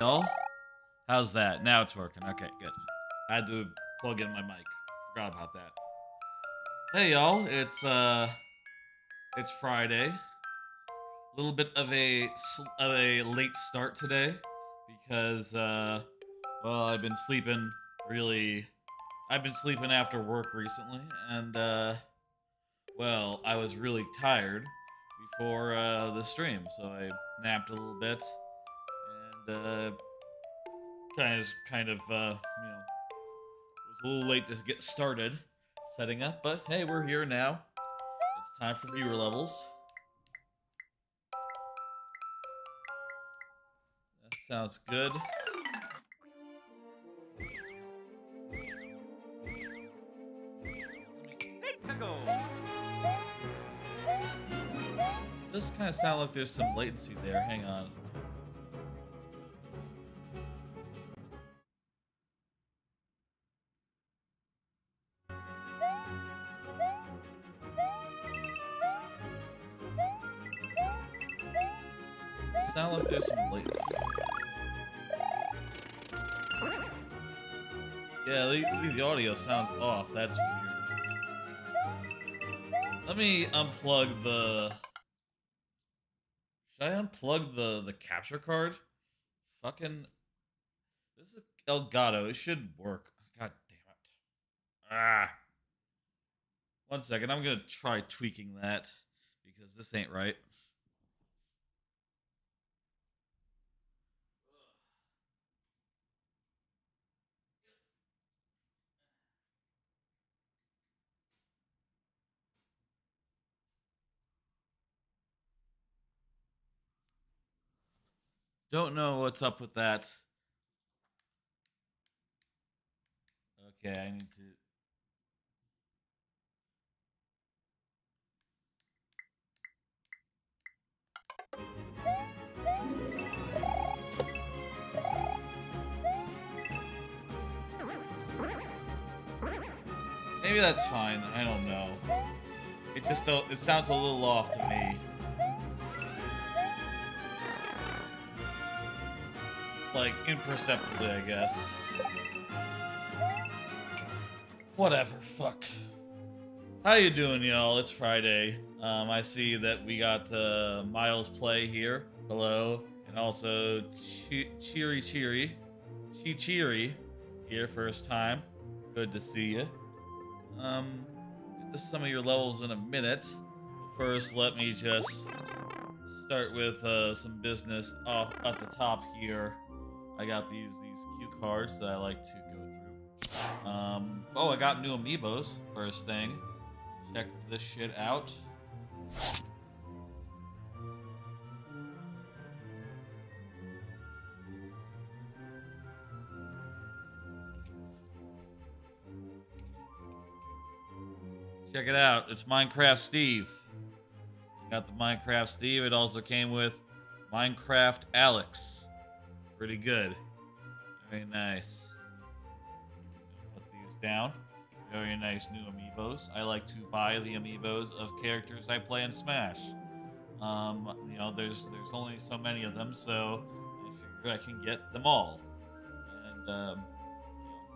y'all. How's that? Now it's working. Okay, good. I had to plug in my mic. Forgot about that. Hey y'all, it's Friday. A little bit of a late start today because well, I've been sleeping after work recently, and well, I was really tired before the stream, so I napped a little bit and was a little late to get started setting up, but hey, we're here now. It's time for viewer levels. That sounds good. Does kind of sound like there's some latency there. Hang on. Sound like there's some latency. Yeah, the audio sounds off. That's weird. Let me unplug the... Should I unplug the capture card? Fucking... This is Elgato. It should work. God damn it. Ah. 1 second. I'm gonna try tweaking that because this ain't right. Don't know what's up with that. Okay, I need to... Maybe that's fine. I don't know. It sounds a little off to me. Like, imperceptibly, I guess. Whatever, fuck. How you doing, y'all? It's Friday. I see that we got Miles Play here. Hello. And also Cheery here, first time. Good to see you. Get to some of your levels in a minute. First, let me just start with some business off at the top here. I got these cue cards that I like to go through. Oh, I got new amiibos. First thing, check this shit out. Check it out. It's Minecraft Steve. Got the Minecraft Steve. It also came with Minecraft Alex. Pretty good. Very nice. Put these down. Very nice new amiibos. I like to buy the amiibos of characters I play in Smash. You know, there's only so many of them, so I figure I can get them all. And you know,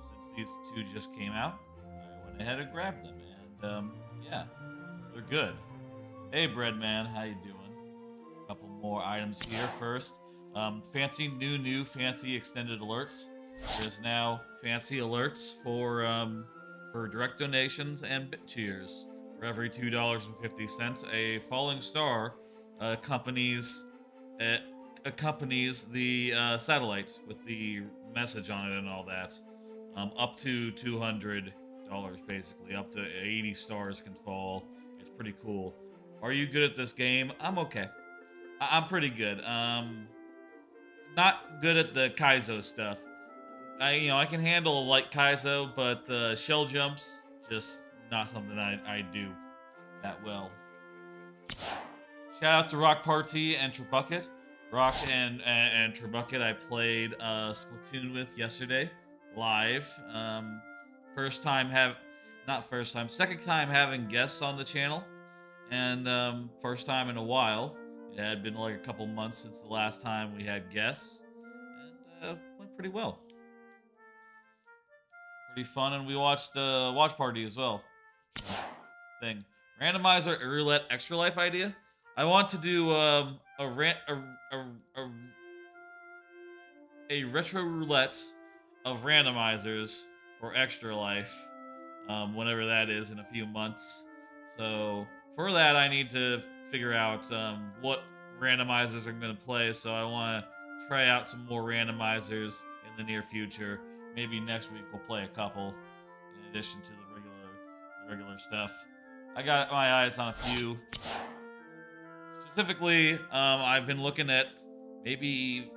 since these two just came out, I went ahead and grabbed them. And yeah, they're good. Hey, Breadman, how you doing? A couple more items here first. Fancy new fancy extended alerts. There's now fancy alerts for direct donations and bit cheers. For every $2.50, a falling star accompanies the satellite with the message on it and all that. Up to $200, basically. Up to 80 stars can fall. It's pretty cool. Are you good at this game? I'm okay. I'm pretty good. Not good at the Kaizo stuff. I can handle a light Kaizo, but shell jumps, just not something I do that well. Shout out to Rock Party and Tribucket. Rock and Tribucket I played Splatoon with yesterday, live. Second time having guests on the channel. And first time in a while. It had been like a couple months since the last time we had guests. went pretty well. Pretty fun, and we watched watch party as well. Thing. Randomizer a roulette extra life idea. I want to do a retro roulette of randomizers for extra life, whenever that is in a few months. So for that, I need to figure out what randomizers I'm going to play. So I want to try out some more randomizers in the near future. Maybe next week we'll play a couple in addition to the regular stuff. I got my eyes on a few. Specifically, I've been looking at maybe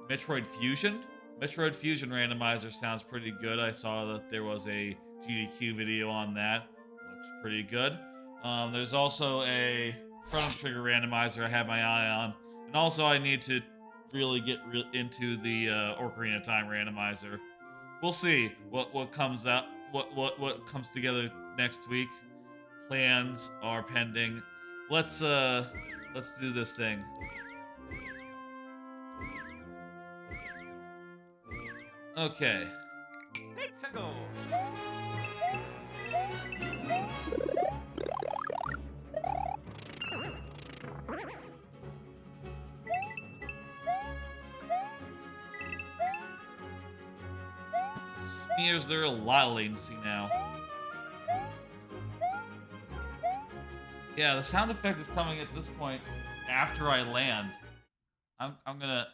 Metroid Fusion. Metroid Fusion randomizer sounds pretty good. I saw that there was a GDQ video on that. Looks pretty good. There's also a Chrono Trigger randomizer I have my eye on. And also I need to really get into the Ocarina of Time randomizer. We'll see what comes out, what comes together next week. Plans are pending. Let's do this thing. Okay. Let's go. Is there a lot of latency now? Yeah, the sound effect is coming at this point after I land. I'm gonna...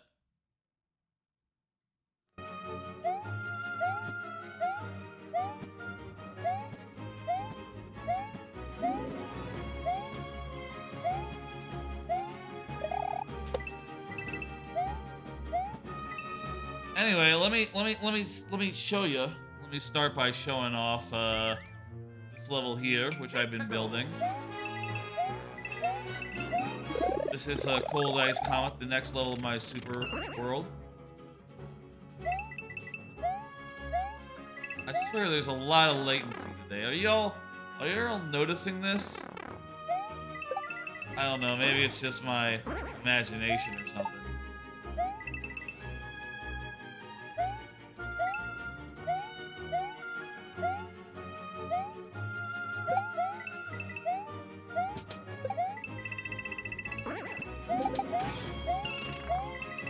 Anyway, let me show you. Let me start by showing off this level here, which I've been building. This is a Cold Ice Comet, the next level of my super world. I swear there's a lot of latency today. Are y'all noticing this? I don't know, maybe it's just my imagination or something.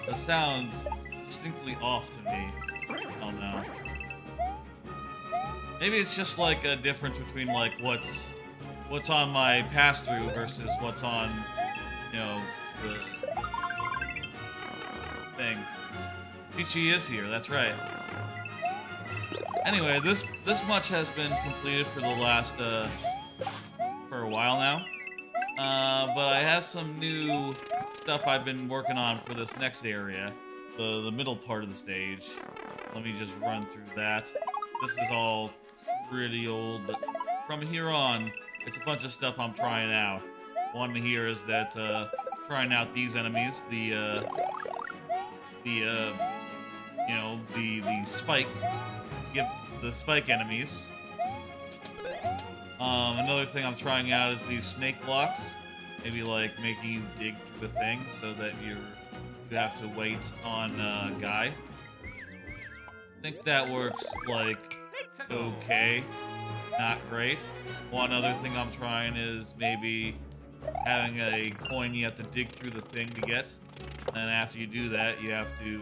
It sounds distinctly off to me. I don't know. Maybe it's just like a difference between like what's on my pass-through versus what's on, you know, the thing. Peachy is here, that's right. Anyway, this much has been completed for the last for a while now. But I have some new stuff I've been working on for this next area, the middle part of the stage. Let me just run through that. This is all pretty old, but from here on, it's a bunch of stuff I'm trying out. One here is that trying out these enemies, the spike enemies. Another thing I'm trying out is these snake blocks. Maybe like making you dig through the thing so that you have to wait on Guy. I think that works like okay, not great. One other thing I'm trying is maybe having a coin you have to dig through the thing to get. And then after you do that, you have to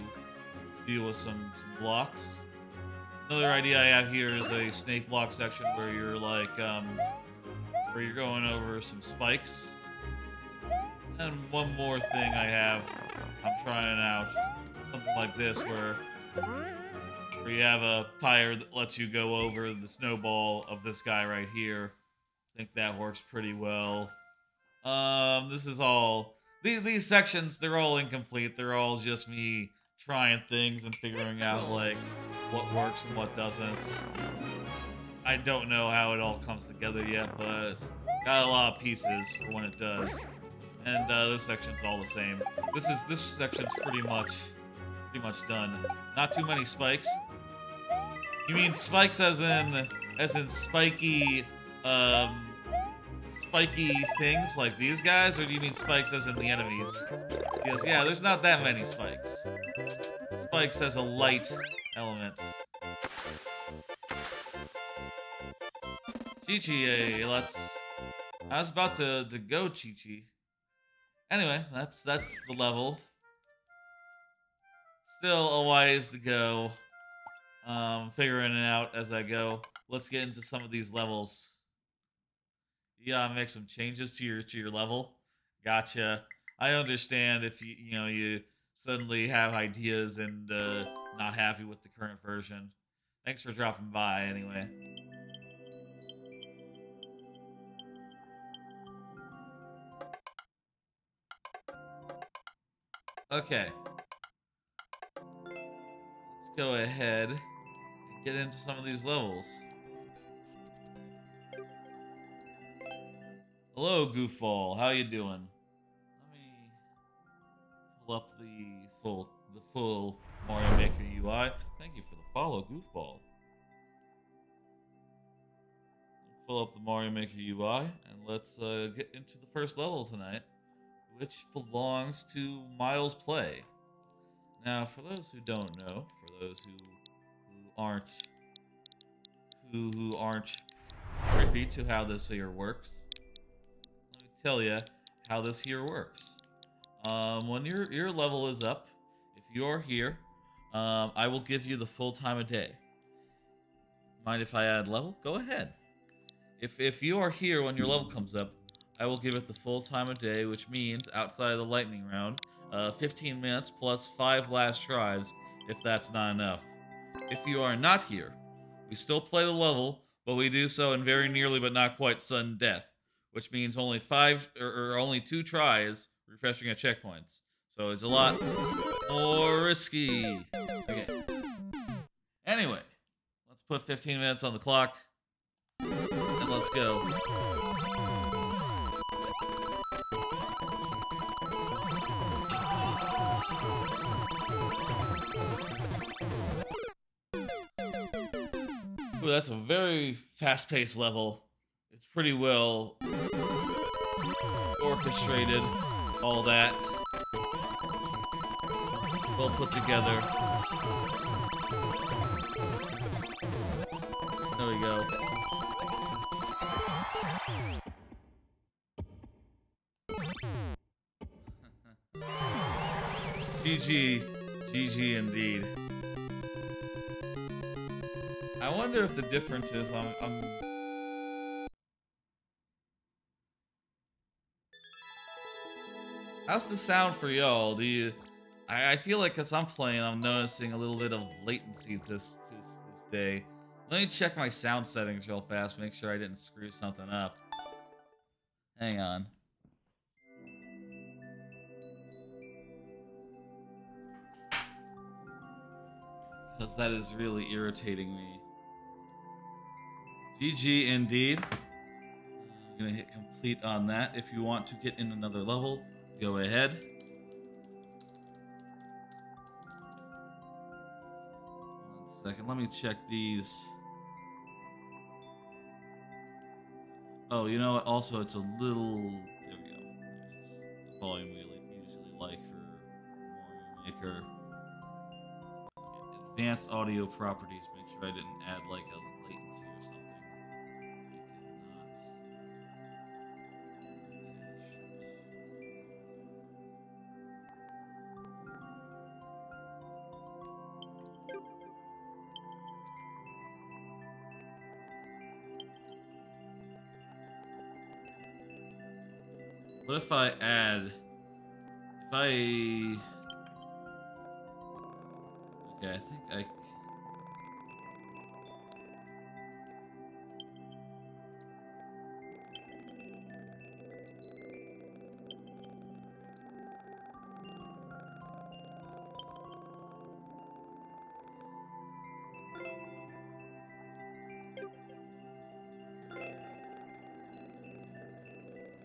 deal with some blocks. Another idea I have here is a snake block section where you're like, where you're going over some spikes. And one more thing I'm trying out something like this where you have a tire that lets you go over the snowball of this guy right here. I think that works pretty well. This is all... These sections, they're all incomplete. They're all just me trying things and figuring out, like, what works and what doesn't. I don't know how it all comes together yet, but got a lot of pieces for when it does. And this section's all the same. This section's pretty much done. Not too many spikes. You mean spikes as in spiky spiky things like these guys, or do you mean spikes as in the enemies? Because yeah, there's not that many spikes. spikes as a light element. Chi-Chi, let's... I was about to go Chi-Chi. Anyway, that's the level. Still a ways to go. Figuring it out as I go. Let's get into some of these levels. You gotta make some changes to your level. Gotcha. I understand if you suddenly have ideas and not happy with the current version. Thanks for dropping by anyway. Okay. Let's go ahead and get into some of these levels. Hello, Goofball. How you doing? Let me pull up the full Mario Maker UI. Thank you for the follow, Goofball. Pull up the Mario Maker UI and let's get into the first level tonight, which belongs to Miles Play. Now, for those who don't know, for those who aren't privy to how this here works, let me tell you how this here works. When your level is up, if you're here, I will give you the full time of day. Mind if I add level? Go ahead. If you are here when your level comes up, I will give it the full time of day, which means outside of the lightning round, 15 minutes plus 5 last tries, if that's not enough. If you are not here, we still play the level, but we do so in very nearly but not quite sudden death, which means only only 2 tries refreshing at checkpoints. So it's a lot more risky. Okay. Anyway, let's put 15 minutes on the clock. And let's go. Ooh, that's a very fast-paced level. It's pretty well orchestrated, all that. Well put together. There we go. GG. GG indeed. I wonder if the difference is how's the sound for y'all? I feel like as I'm playing, I'm noticing a little bit of latency this day. Let me check my sound settings real fast, make sure I didn't screw something up. Hang on. Because that is really irritating me. GG indeed. I'm gonna hit complete on that. If you want to get in another level, go ahead. One second, let me check these. Oh, you know what? Also, it's a little... There we go. There's the volume we usually like for Mario Maker. Okay, advanced audio properties. Make sure I didn't add like a latency or something. What if I add... Okay, I think I...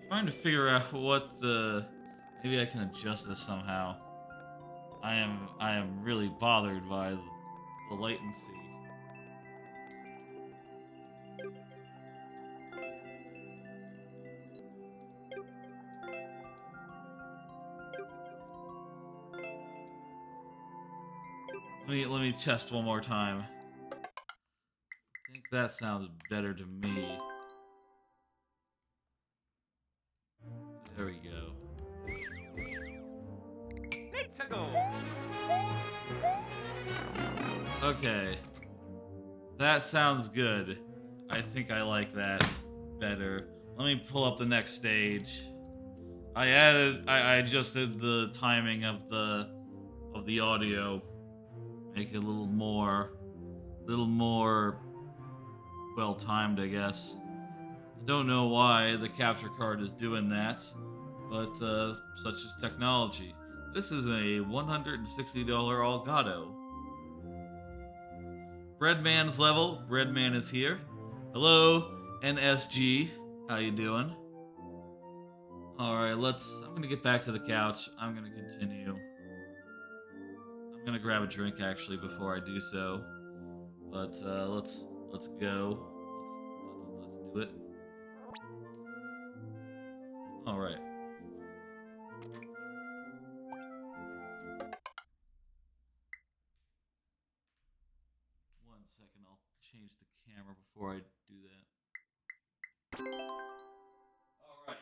Trying to figure out what maybe I can adjust this somehow. I am really bothered by the latency. Let me test one more time. I think that sounds better to me. There we go. Let's go. Okay. That sounds good. I think I like that better. Let me pull up the next stage. I adjusted the timing of the audio. Make it a little more well timed, I guess. I don't know why the capture card is doing that, but such is technology. This is a $160 Elgato. Breadman's level. Breadman is here. Hello, NSG. How you doing? Alright, I'm gonna get back to the couch. I'm gonna continue. I'm gonna grab a drink actually before I do so. But let's go. Let's do it. Alright. One second, I'll change the camera before I do that. Alright.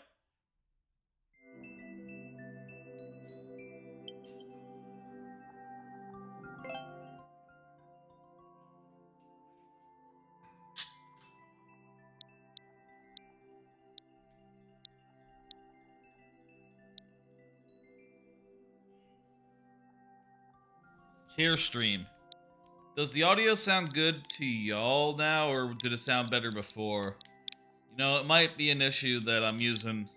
Chair stream. Does the audio sound good to y'all now, or did it sound better before? You know, it might be an issue that I'm using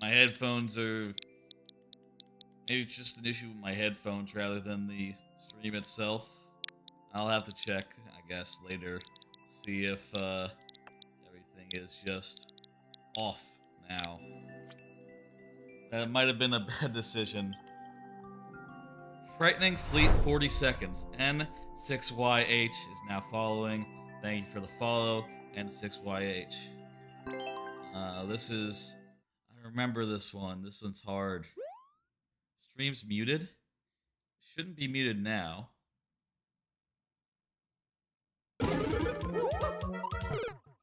my headphones, or maybe it's just an issue with my headphones rather than the stream itself. I'll have to check, I guess, later. See if everything is just off now. That might have been a bad decision. Frightening Fleet 40 seconds. N6YH is now following. Thank you for the follow, N6YH. This is... I remember this one. This one's hard. Stream's muted? Shouldn't be muted now.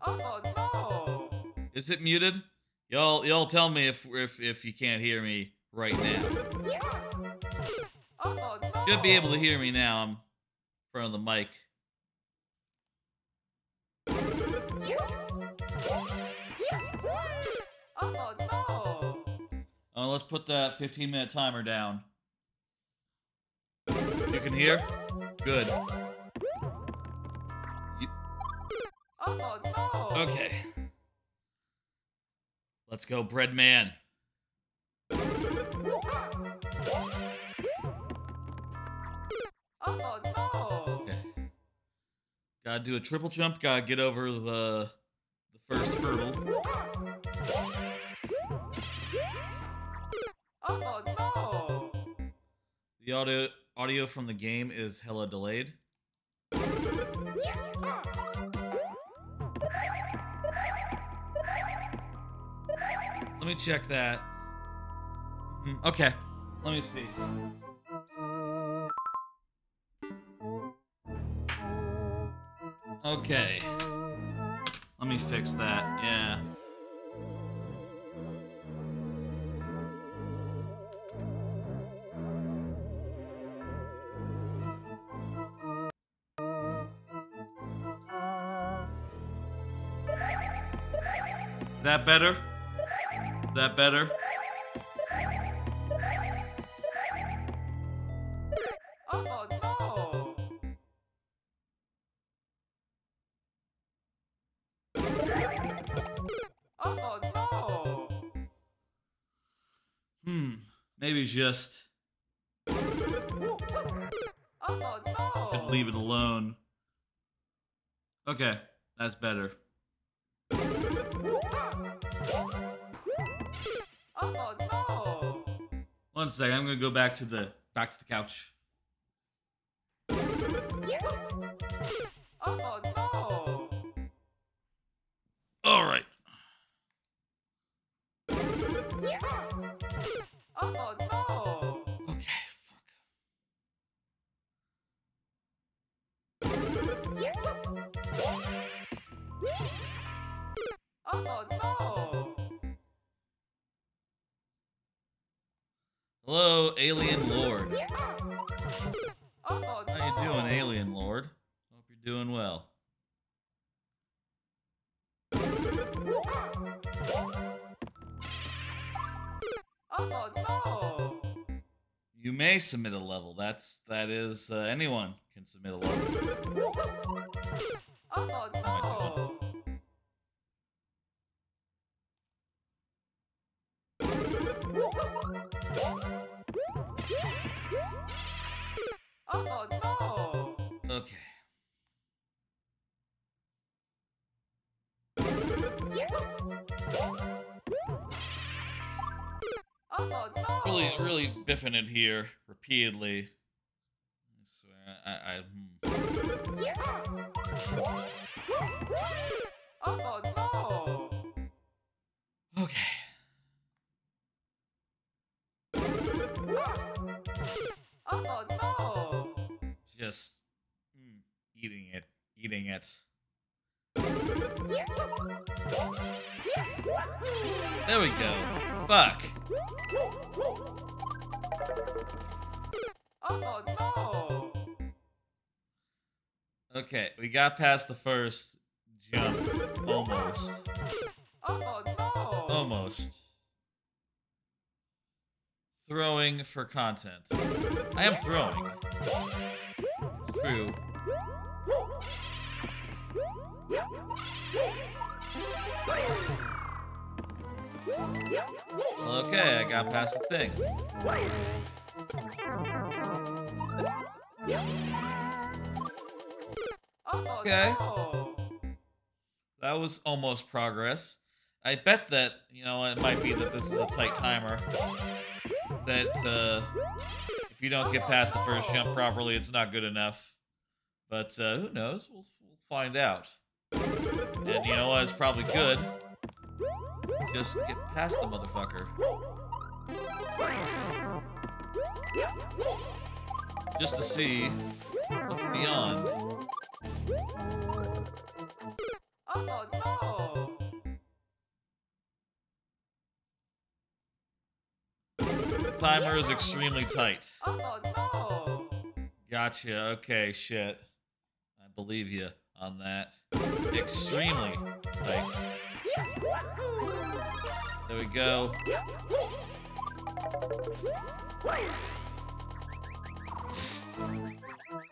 Oh no! Is it muted? Y'all tell me if you can't hear me right now. Oh no! Should be able to hear me now. I'm in front of the mic. Oh no! Let's put that 15-minute timer down. You can hear? Good. Oh no! Okay. Let's go, Breadman. Oh no! Okay. Gotta do a triple jump. Gotta get over the first hurdle. Oh no! The audio from the game is hella delayed. Let me check that. Okay. Let me see. Okay. Let me fix that. Yeah. Is that better? Is that better? Oh no! Oh no! Maybe just Oh no! should leave it alone. Okay, that's better. Oh no! One second, I'm gonna go back to the couch. Oh no! All right. Oh no! Okay, fuck. Oh no! Hello, Alien Lord. Oh no! How you doing, Alien Lord? Hope you're doing well. Oh no! You may submit a level. That is anyone can submit a level. Oh no! Oh no! Okay. Oh no! Really biffing it here repeatedly. I swear, Oh no! Okay. Oh no! Just eating it. There we go. Fuck. Oh no! Okay, we got past the first jump. Almost. Oh no! Almost. Throwing for content. I am throwing. It's true. Okay, I got past the thing. Oh Okay. no! That was almost progress. I bet that, you know, it might be that this is a tight timer. That, if you don't get past the first jump properly, it's not good enough. But, who knows? We'll find out. And you know what? It's probably good. Just get past the motherfucker. Just to see what's beyond. Oh no! The timer is extremely tight. Oh no! Gotcha. Okay, shit. I believe you on that. Extremely tight. There we go.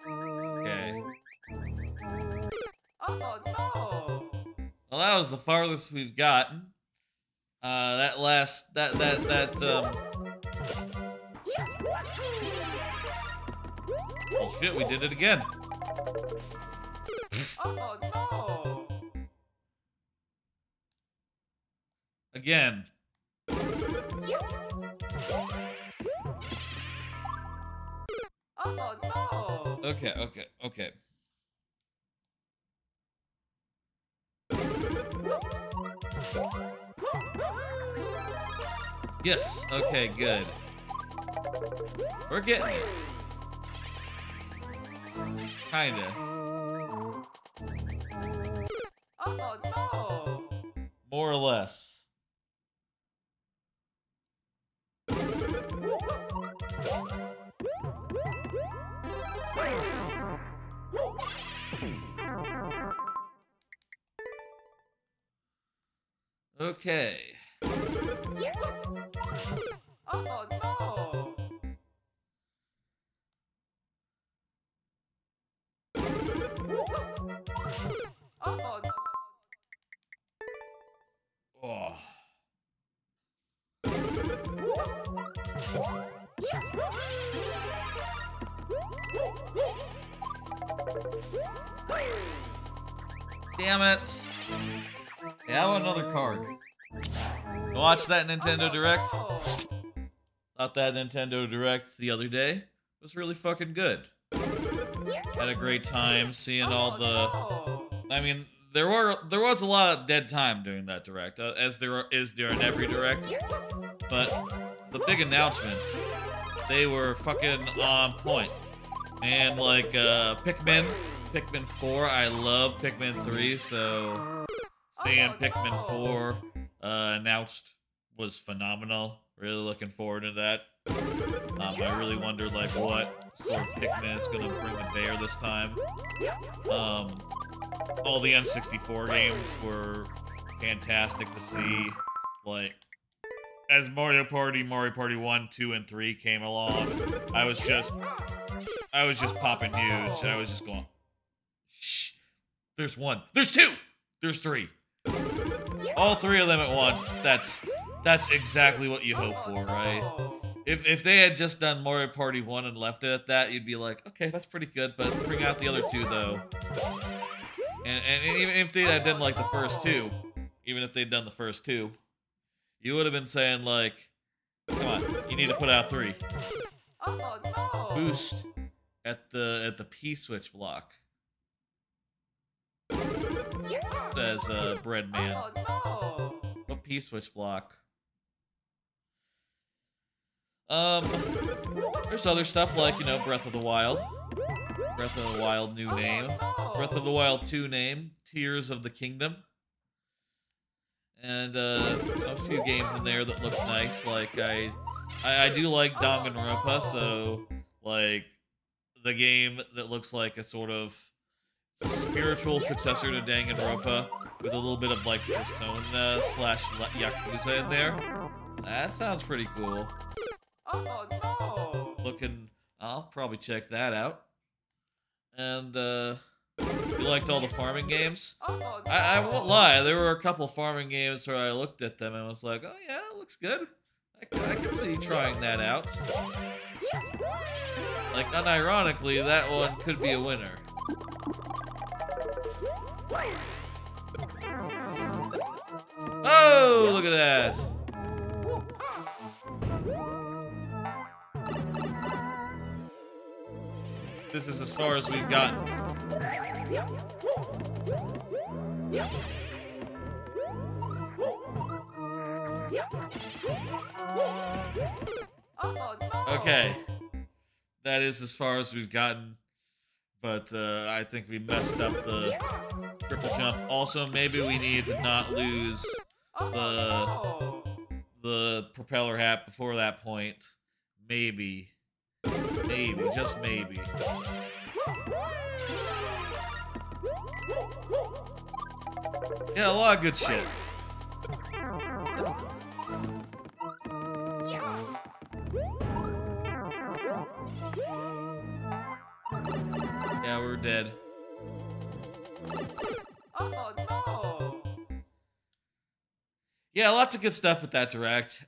Okay. Oh no! Well, that was the farthest we've gotten. Oh shit, we did it again. Oh no! Again. Oh no! Okay. Yes, okay, good. We're getting it. Kinda. Oh no! More or less. Okay. Oh no! Oh no! Oh. Damn it. Yeah, I want another card. You watch that Nintendo Direct? Thought that Nintendo Direct the other day was really fucking good. Had a great time seeing all the... I mean, there was a lot of dead time during that Direct, as there is during every Direct. But the big announcements, they were fucking on point. And like Pikmin 4, I love Pikmin 3, so saying Pikmin 4 announced was phenomenal. Really looking forward to that. I really wonder like what sort of Pikmin it's gonna bring to bear this time. All the N64 games were fantastic to see. Like, as Mario Party 1, 2, and 3 came along, I was just popping huge. I was just going, shh. There's 1. There's 2. There's 3. All 3 of them at once. That's exactly what you hope for, right? If they had just done Mario Party 1 and left it at that, you'd be like, okay, that's pretty good, but bring out the other 2 though. And even if they had done like the first 2, even if they'd done the first 2, you would have been saying like, come on, you need to put out 3. Boost at the P switch block. Says Breadman. What P switch block? There's other stuff like, you know, Breath of the Wild. Breath of the Wild new name. Breath of the Wild 2 name. Tears of the Kingdom. And a few games in there that look nice. Like I do like Danganronpa, so like the game that looks like a sort of spiritual successor to Danganronpa with a little bit of like Persona / Yakuza in there. That sounds pretty cool. Looking, I'll probably check that out. And you liked all the farming games? I won't lie, there were a couple farming games where I looked at them and was like, oh yeah, it looks good. I can see trying that out. Like, unironically, that one could be a winner. Oh, look at that! This is as far as we've gotten. Okay. That is as far as we've gotten. But I think we messed up the triple jump. Also, maybe we need to not lose the propeller hat before that point. Maybe. Maybe, just maybe. Yeah, a lot of good shit. Yeah, we're dead. Yeah, lots of good stuff with that direct.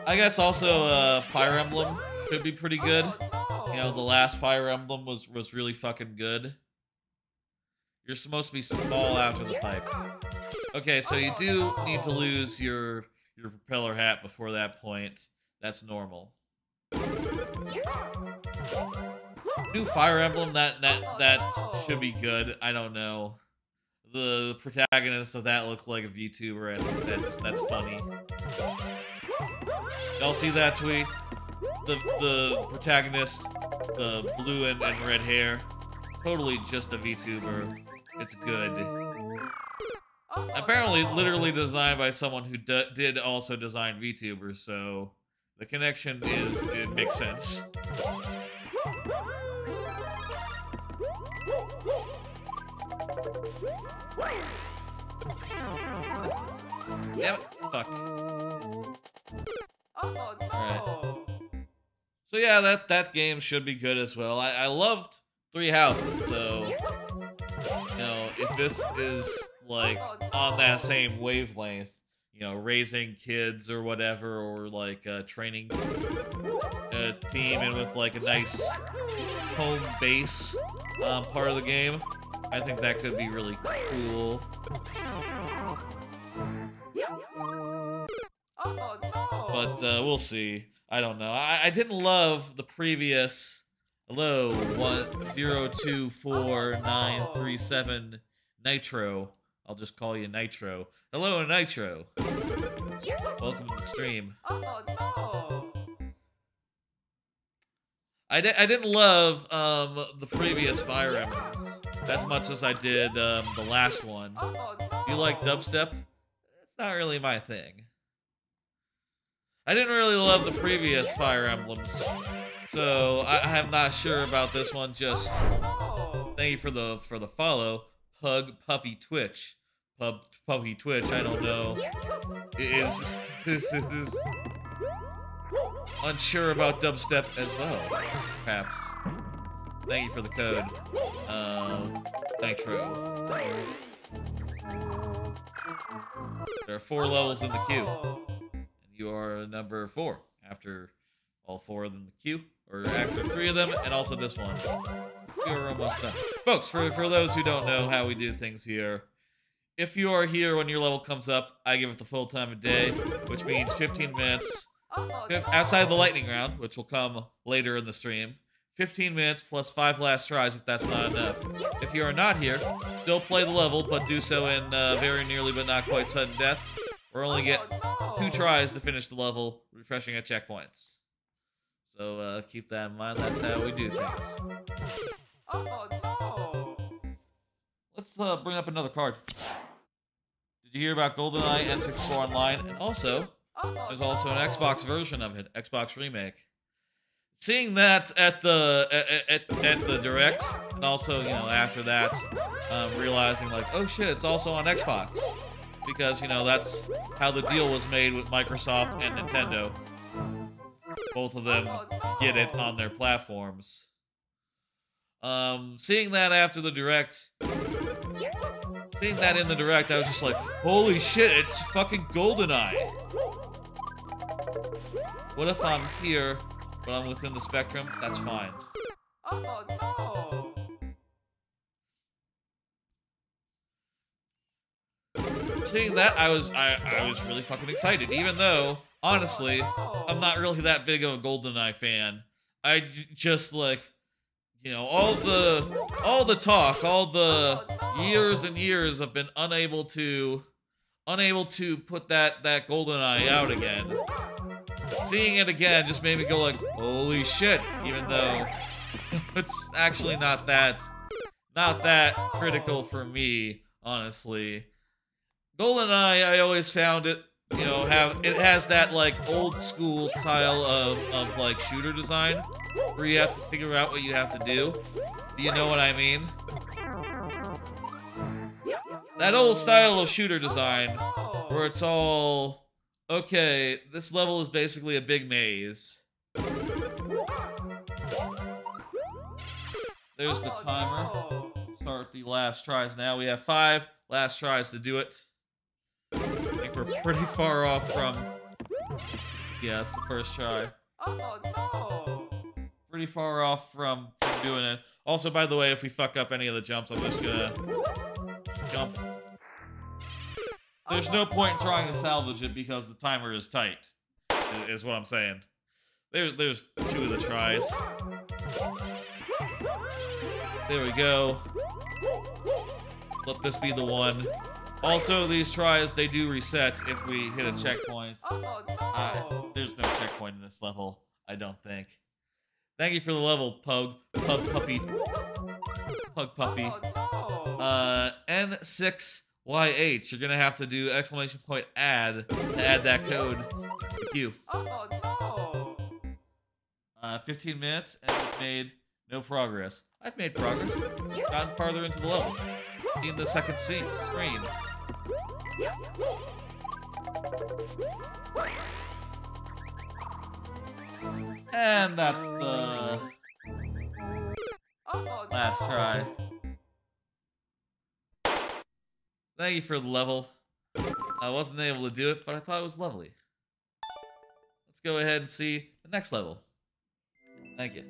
I guess also Fire Emblem could be pretty good. You know, the last Fire Emblem was really fucking good. You're supposed to be small after the pipe. Okay, so you do need to lose your propeller hat before that point. That's normal. New Fire Emblem, that should be good. I don't know. The protagonist of that looks like a VTuber. I think that's funny. Y'all see that tweet? The protagonist, the blue and red hair, totally just a VTuber. It's good. Apparently, literally designed by someone who did also design VTubers, so the connection it makes sense. Yep, fuck. Alright. So yeah, that game should be good as well. I loved Three Houses, so you know, if this is like on that same wavelength, you know, raising kids or whatever, or like training a team and with like a nice home base part of the game, I think that could be really cool. But we'll see. I don't know. I didn't love the previous. Hello, 1024937 Nitro. I'll just call you Nitro. Hello, Nitro. Welcome to the stream. I didn't love the previous Fire Emblems. as much as I did the last one. Oh no. You like dubstep? It's not really my thing. I didn't really love the previous Fire Emblems, so I'm not sure about this one. Just No. thank you for the follow, Puppy Twitch, Puppy Twitch. I don't know. Is unsure about dubstep as well, perhaps. Thank you for the code, Nitro. There are 4 levels in the queue. You are number 4 after all 4 of them in the queue, or after 3 of them, and also this one. You're almost done. Folks, for those who don't know how we do things here, if you are here when your level comes up, I give it the full time of day, which means 15 minutes outside the lightning round, which will come later in the stream. 15 minutes plus 5 last tries if that's not enough. If you are not here, still play the level, but do so in very nearly but not quite sudden death. Or only get 2 tries to finish the level, refreshing at checkpoints. So keep that in mind. That's how we do things. Oh no. Let's bring up another card. Did you hear about GoldenEye N64 Online? And also, there's also an Xbox version of it, Xbox Remake. Seeing that at the direct, and also after that, realizing like, oh shit, it's also on Xbox. Because, that's how the deal was made with Microsoft and Nintendo. Both of them get it on their platforms. Seeing that after the direct... Seeing that in the direct, I was just like, holy shit, it's fucking GoldenEye! What if I'm here, but I'm within the spectrum? That's fine. Oh no. Seeing that, I was really fucking excited, even though, honestly, I'm not really that big of a GoldenEye fan. I just like, all the talk, all the years and years I've been unable to put that GoldenEye out again. Seeing it again just made me go like, holy shit, even though it's actually not that critical for me, honestly. GoldenEye, I always found it, it has that like old school style of like shooter design where you have to figure out what you have to do. Do you know what I mean? That old style of shooter design where it's all, okay, this level is basically a big maze. There's the timer. Start the last tries now. We have 5 last tries to do it. I think we're pretty far off from... Yeah, that's the first try. Oh no. Pretty far off from doing it. Also, by the way, if we fuck up any of the jumps, I'm just gonna jump. There's no point in trying to salvage it because the timer is tight, is what I'm saying. There's 2 of the tries. There we go. Let this be the one. Also, these tries, they do reset if we hit a checkpoint. Oh no. There's no checkpoint in this level, I don't think. Thank you for the level, Pug Puppy. Oh no. N6YH. You're gonna have to do exclamation point add to add that code to the queue. Oh no. 15 minutes, and we've made no progress. I've made progress. Gotten farther into the level. Seen the second screen. And that's the last try. Thank you for the level. I wasn't able to do it, but I thought it was lovely. Let's go ahead and see the next level. Thank you.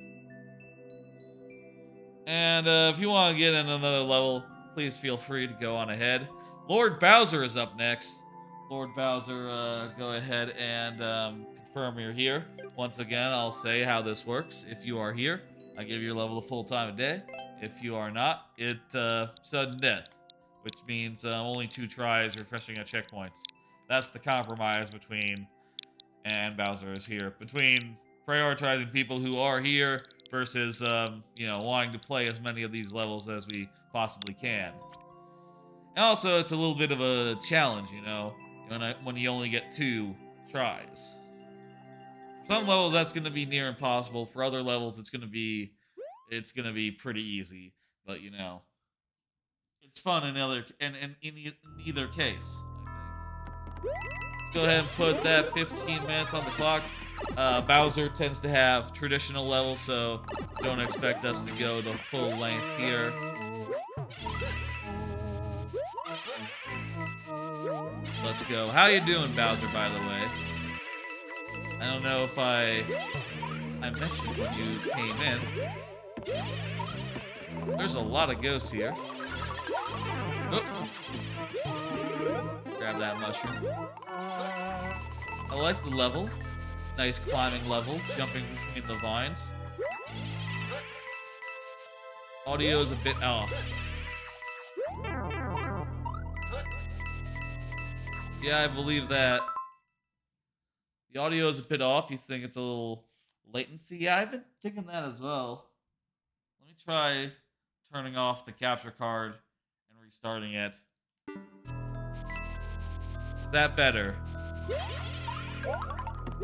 And if you want to get in another level, please feel free to go on ahead. Lord Bowser is up next. Lord Bowser, go ahead and confirm you're here. Once again, I'll say how this works. If you are here, I give your level the full time of day. If you are not, it's sudden death, which means only 2 tries refreshing at checkpoints. That's the compromise between, and Bowser is here, between prioritizing people who are here versus, you know, wanting to play as many of these levels as we possibly can. And also, it's a little bit of a challenge, you know, when you only get 2 tries. For some levels, that's going to be near impossible. For other levels, it's going to be pretty easy. But, you know, it's fun in either case, I think. Let's go ahead and put that 15 minutes on the clock. Bowser tends to have traditional levels, so don't expect us to go the full length here. Let's go. How you doing, Bowser, by the way? I don't know if I mentioned when you came in. There's a lot of ghosts here. Oh. Grab that mushroom. I like the level. Nice climbing level, jumping between the vines. Audio is a bit off. Yeah, I believe that. The audio is a bit off. You think it's a little latency? Yeah, I've been thinking that as well. Let me try turning off the capture card and restarting it. Is that better?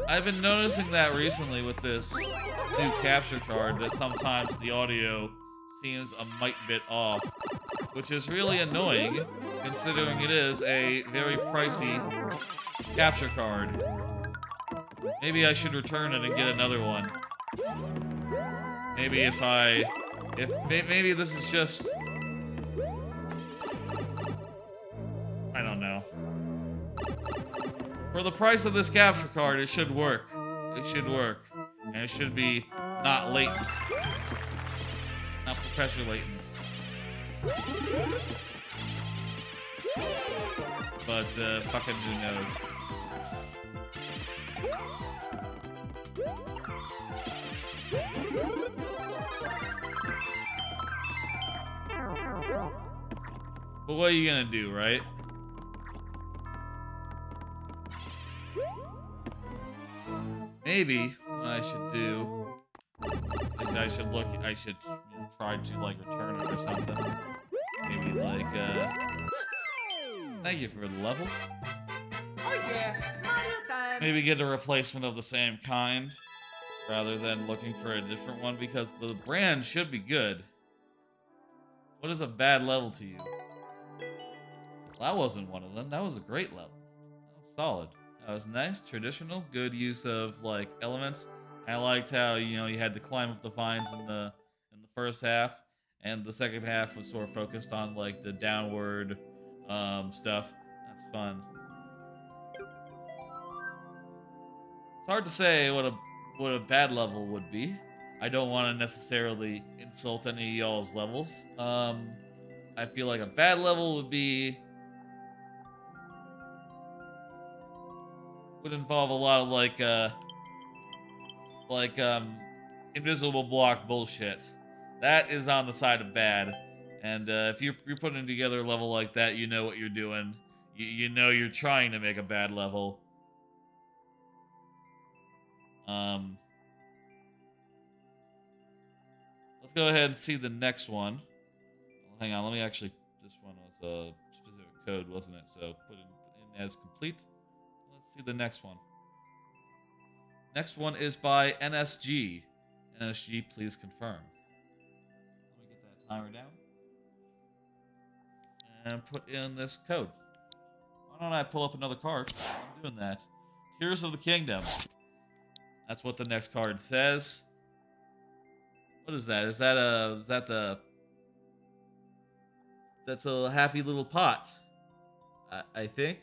I've been noticing that recently with this new capture card, that sometimes the audio seems a mite bit off, which is really annoying, considering it is a very pricey capture card. Maybe I should return it and get another one. Maybe maybe this is just... I don't know. For the price of this capture card, it should work. It should work. And it should be not latent. Not Professor latent. But, fucking who knows. But what are you gonna do, right? Maybe what I should do is I should you know, try to like return it or something. Maybe like thank you for the level. Oh yeah, Mario time. Maybe get a replacement of the same kind rather than looking for a different one, because the brand should be good. What is a bad level to you? Well, that wasn't one of them. That was a great level. That was solid. That was nice, traditional, good use of like elements. I liked how, you know, you had to climb up the vines in the first half, and the second half was sort of focused on like the downward stuff. That's fun. It's hard to say what a bad level would be. I don't want to necessarily insult any of y'all's levels. I feel like a bad level would involve a lot of like invisible block bullshit. That is on the side of bad. And if you're putting together a level like that, you know what you're doing. You know you're trying to make a bad level. Let's go ahead and see the next one. Well, hang on, let me actually... This one was a specific code, wasn't it? So put it in as complete. Let's see the next one. Next one is by NSG. NSG, please confirm. Let me get that timer down. And put in this code. Why don't I pull up another card? I'm doing that. Tears of the Kingdom. That's what the next card says. What is that? That's a happy little pot. I think.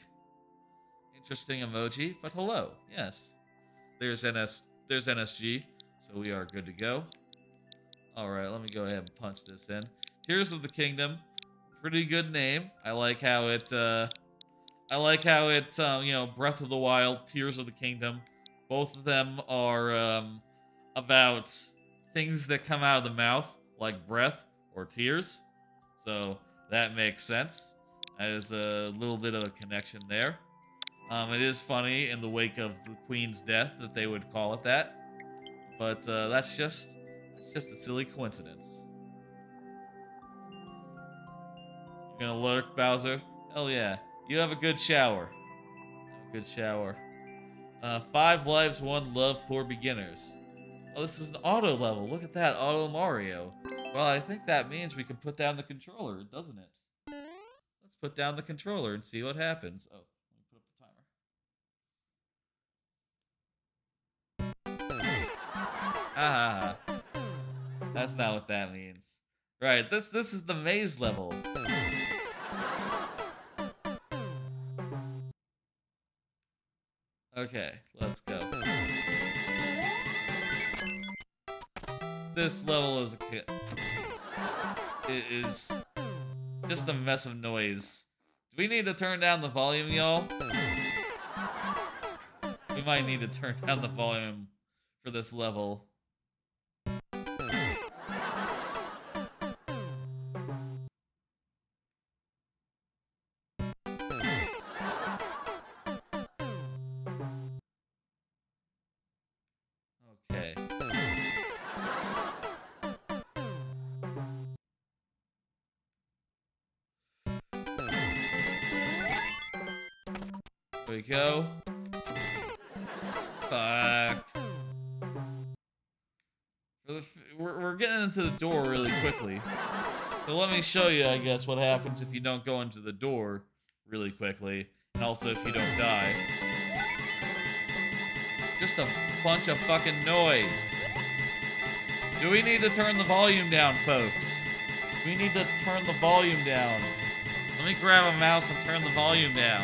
Interesting emoji, but hello. Yes. There's NSG, so we are good to go. All right, let me go ahead and punch this in. Tears of the Kingdom, pretty good name. I like how it, you know, Breath of the Wild, Tears of the Kingdom. Both of them are about things that come out of the mouth, like breath or tears. So that makes sense. That is a little bit of a connection there. It is funny in the wake of the Queen's death that they would call it that, but that's just It's just a silly coincidence. You're gonna lurk, Bowser? Hell yeah. You have a good shower. Have a good shower. 5 lives, 1 love for beginners. Oh, this is an auto level. Look at that, Auto Mario. Well, I think that means we can put down the controller, doesn't it? Let's put down the controller and see what happens. Oh, let me put up the timer. Ah, that's not what that means. Right, this is the maze level. Okay, let's go. This level is just a mess of noise. Do we need to turn down the volume, y'all? We might need to turn down the volume for this level. Okay. There we go. Fuck. We're getting into the door really quickly. So let me show you, I guess, what happens if you don't go into the door really quickly. And also if you don't die. Just a bunch of fucking noise. Do we need to turn the volume down, folks? We need to turn the volume down. Let me grab a mouse and turn the volume down.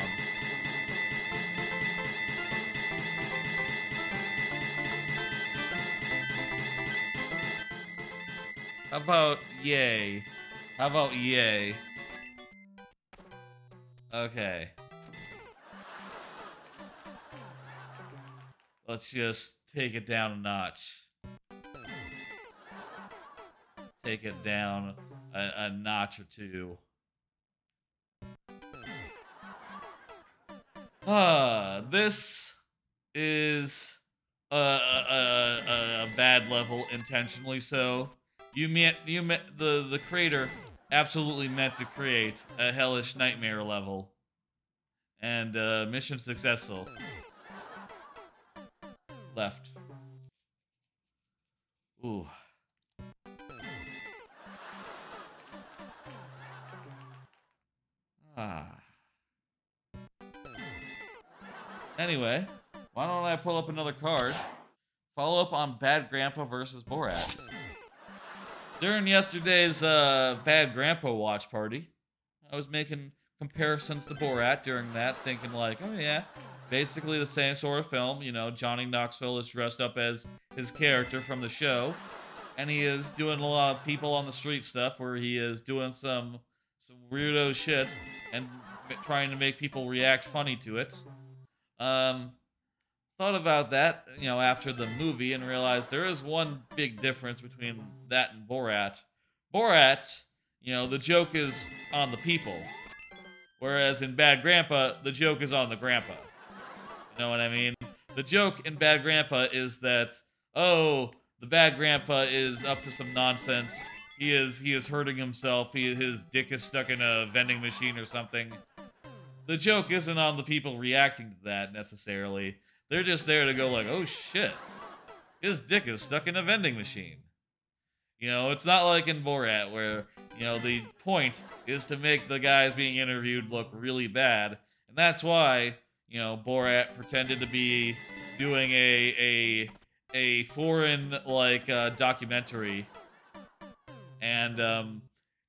How about yay? How about yay? Okay. Let's just take it down a notch. Take it down a notch or two. This is a bad level intentionally so. The creator absolutely meant to create a hellish nightmare level. And mission successful. Left. Ooh. Anyway, why don't I pull up another card? Follow up on Bad Grandpa versus Borat. During yesterday's Bad Grandpa watch party, I was making comparisons to Borat during that, thinking like, oh yeah, basically the same sort of film. You know, Johnny Knoxville is dressed up as his character from the show, and he is doing a lot of people on the street stuff where he is doing some weirdo shit and trying to make people react funny to it. Thought about that, you know, after the movie and realized there is one big difference between that and Borat. Borat, you know, the joke is on the people. Whereas in Bad Grandpa, the joke is on the grandpa. You know what I mean? The joke in Bad Grandpa is that, oh, the bad grandpa is up to some nonsense. He is hurting himself. His dick is stuck in a vending machine or something. The joke isn't on the people reacting to that necessarily. They're just there to go like, oh shit, his dick is stuck in a vending machine. You know, it's not like in Borat where, you know, the point is to make the guys being interviewed look really bad. And that's why, you know, Borat pretended to be doing a foreign, like, documentary and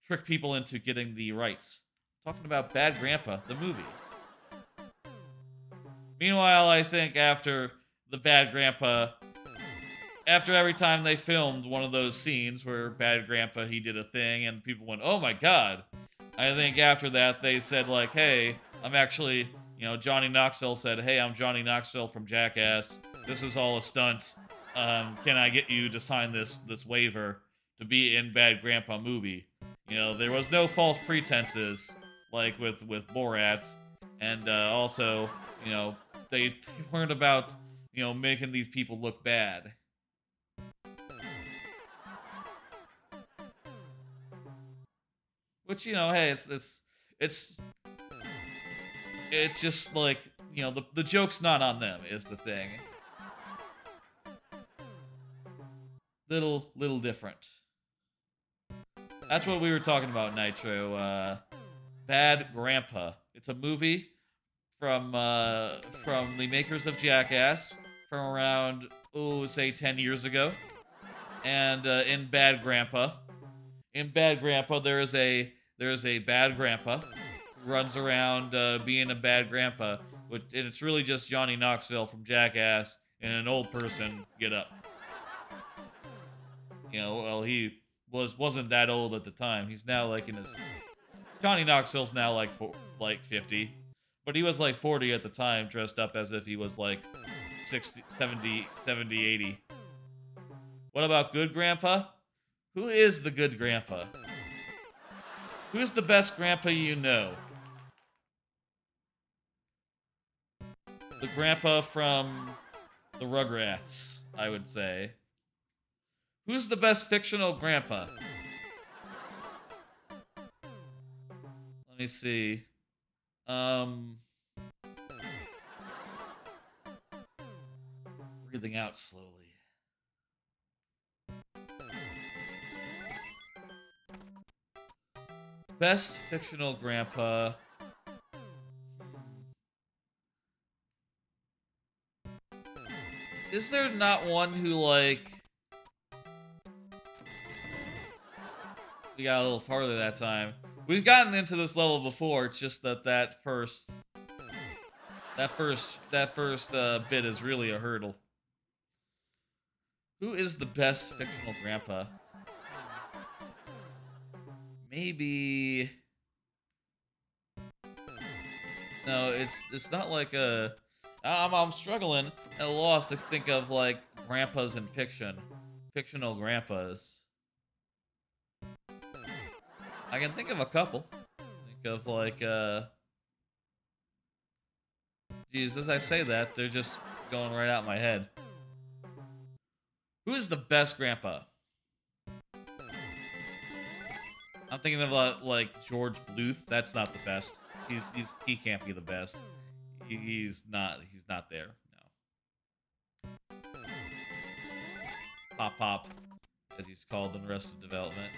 trick people into getting the rights. Talking about Bad Grandpa, the movie. Meanwhile, I think after the Bad Grandpa, after every time they filmed one of those scenes where Bad Grandpa, he did a thing and people went, oh my god. I think after that they said like, hey, I'm actually, you know, Johnny Knoxville said, hey, I'm Johnny Knoxville from Jackass. This is all a stunt. Can I get you to sign this waiver to be in Bad Grandpa movie? You know, there was no false pretenses like with Borat. And also, you know, they weren't about, you know, making these people look bad. Which, you know, hey, it's it's just like, you know, the joke's not on them is the thing. Little different. That's what we were talking about, Nitro. Bad Grandpa. It's a movie from the makers of Jackass from around, oh, say 10 years ago. And in Bad Grandpa, there is a bad grandpa who runs around being a bad grandpa, and it's really just Johnny Knoxville from Jackass and an old person get up. You know, well, he wasn't that old at the time. He's now like in his Johnny Knoxville's now like 50, but he was like 40 at the time, dressed up as if he was like 60, 70, 80. What about Good Grandpa? Who is the good grandpa? Who's the best grandpa you know? The grandpa from the Rugrats, I would say. Who's the best fictional grandpa? Let me see. Breathing out slowly. Best fictional grandpa. Is there not one who, like... We got a little farther that time. We've gotten into this level before, it's just that that first bit is really a hurdle. Who is the best fictional grandpa? Maybe... No, it's not like a... I'm struggling at a loss to think of, like, grandpas in fiction. Fictional grandpas. I can think of a couple. Think of, like, Geez, as I say that, they're just going right out my head. Who is the best grandpa? I'm thinking of, like, George Bluth. That's not the best. He can't be the best. He's not there. No. Pop, as he's called in Arrested Development.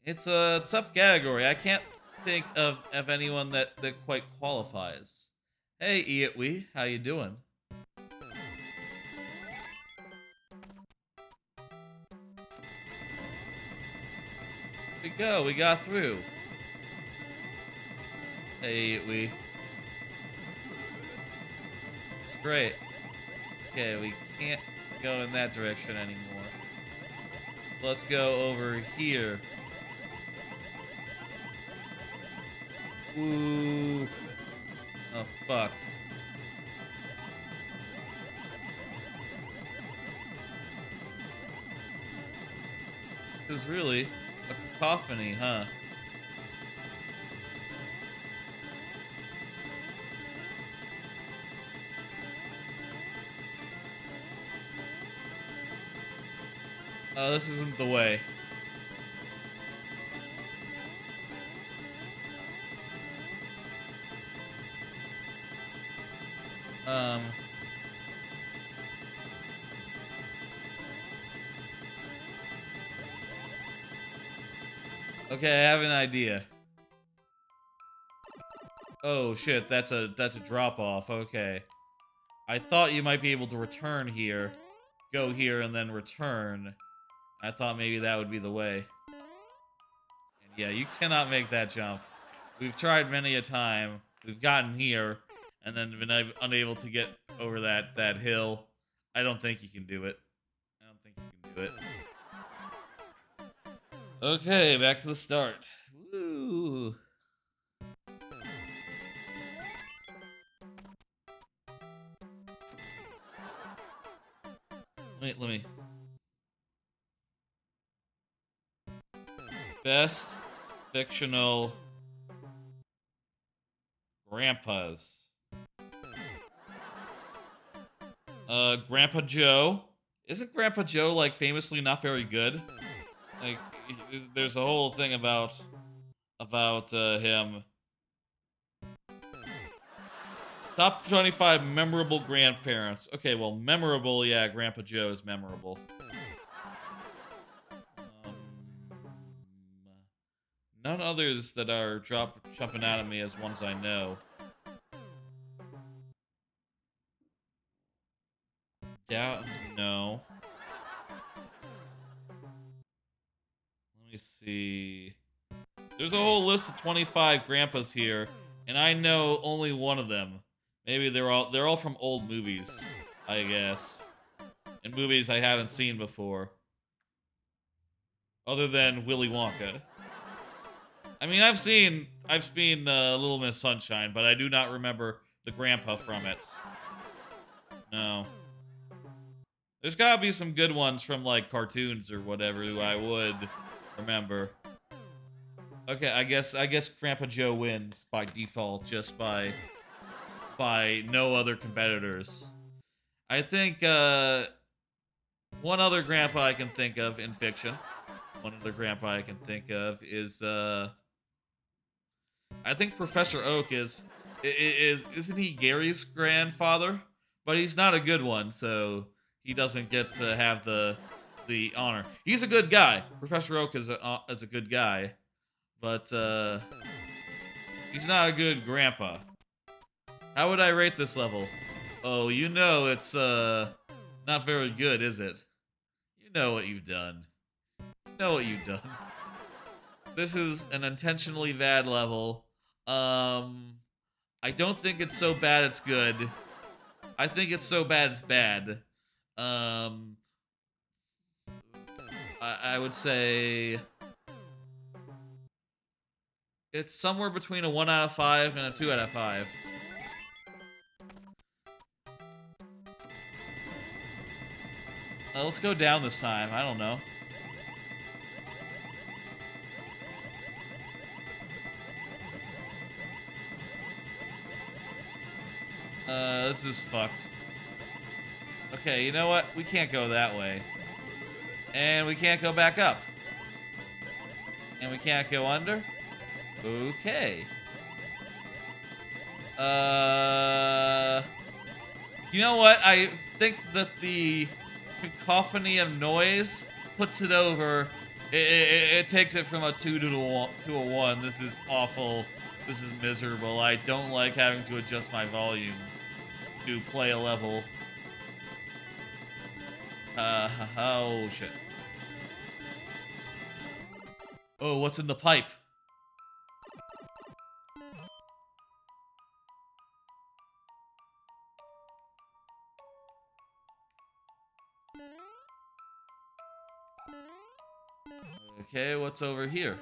It's a tough category. I can't think of anyone that quite qualifies. Hey, Iatwi, how you doing? We got through. Hey, Iatwi. Great. Okay, we can't go in that direction anymore. Let's go over here. Ooh. Oh, fuck. This is really a cacophony, huh? Oh, this isn't the way. Okay, I have an idea. Oh shit, that's a drop off. Okay. I thought you might be able to return here. Go here and then return. I thought maybe that would be the way. And yeah, you cannot make that jump. We've tried many a time. We've gotten here and then been unable to get over that hill. I don't think you can do it. I don't think you can do it. Okay, back to the start. Woo! Wait, let me... Best fictional grandpas. Grandpa Joe. Isn't Grandpa Joe, like, famously not very good? Like, there's a whole thing about him. Top 25 memorable grandparents. Okay, well, memorable, yeah, Grandpa Joe is memorable. Um, None others that are jumping out at me as ones I know. Yeah, no. Let me see. There's a whole list of 25 grandpas here, and I know only one of them. Maybe they're all from old movies, I guess. And movies I haven't seen before. Other than Willy Wonka. I mean, I've seen Little Miss Sunshine, but I do not remember the grandpa from it. No. There's gotta be some good ones from, like, cartoons or whatever who I would remember. Okay, I guess Grandpa Joe wins by default, just by no other competitors. I think one other grandpa I can think of in fiction. One other grandpa I can think of is I think Professor Oak isn't he Gary's grandfather? But he's not a good one, so he doesn't get to have the honor. He's a good guy. Professor Oak is a good guy, but he's not a good grandpa. How would I rate this level? Oh, you know it's not very good, is it? You know what you've done. You know what you've done. This is an intentionally bad level. I don't think it's so bad it's good. I think it's so bad it's bad. I would say it's somewhere between a 1 out of 5 and a 2 out of 5. Let's go down this time. I don't know. This is fucked. Okay, you know what? We can't go that way. And we can't go back up. And we can't go under? Okay. You know what? I think that the cacophony of noise puts it over. It takes it from a 2 to a 1. This is awful. This is miserable. I don't like having to adjust my volume to play a level. Oh shit. Oh, what's in the pipe? Okay, what's over here?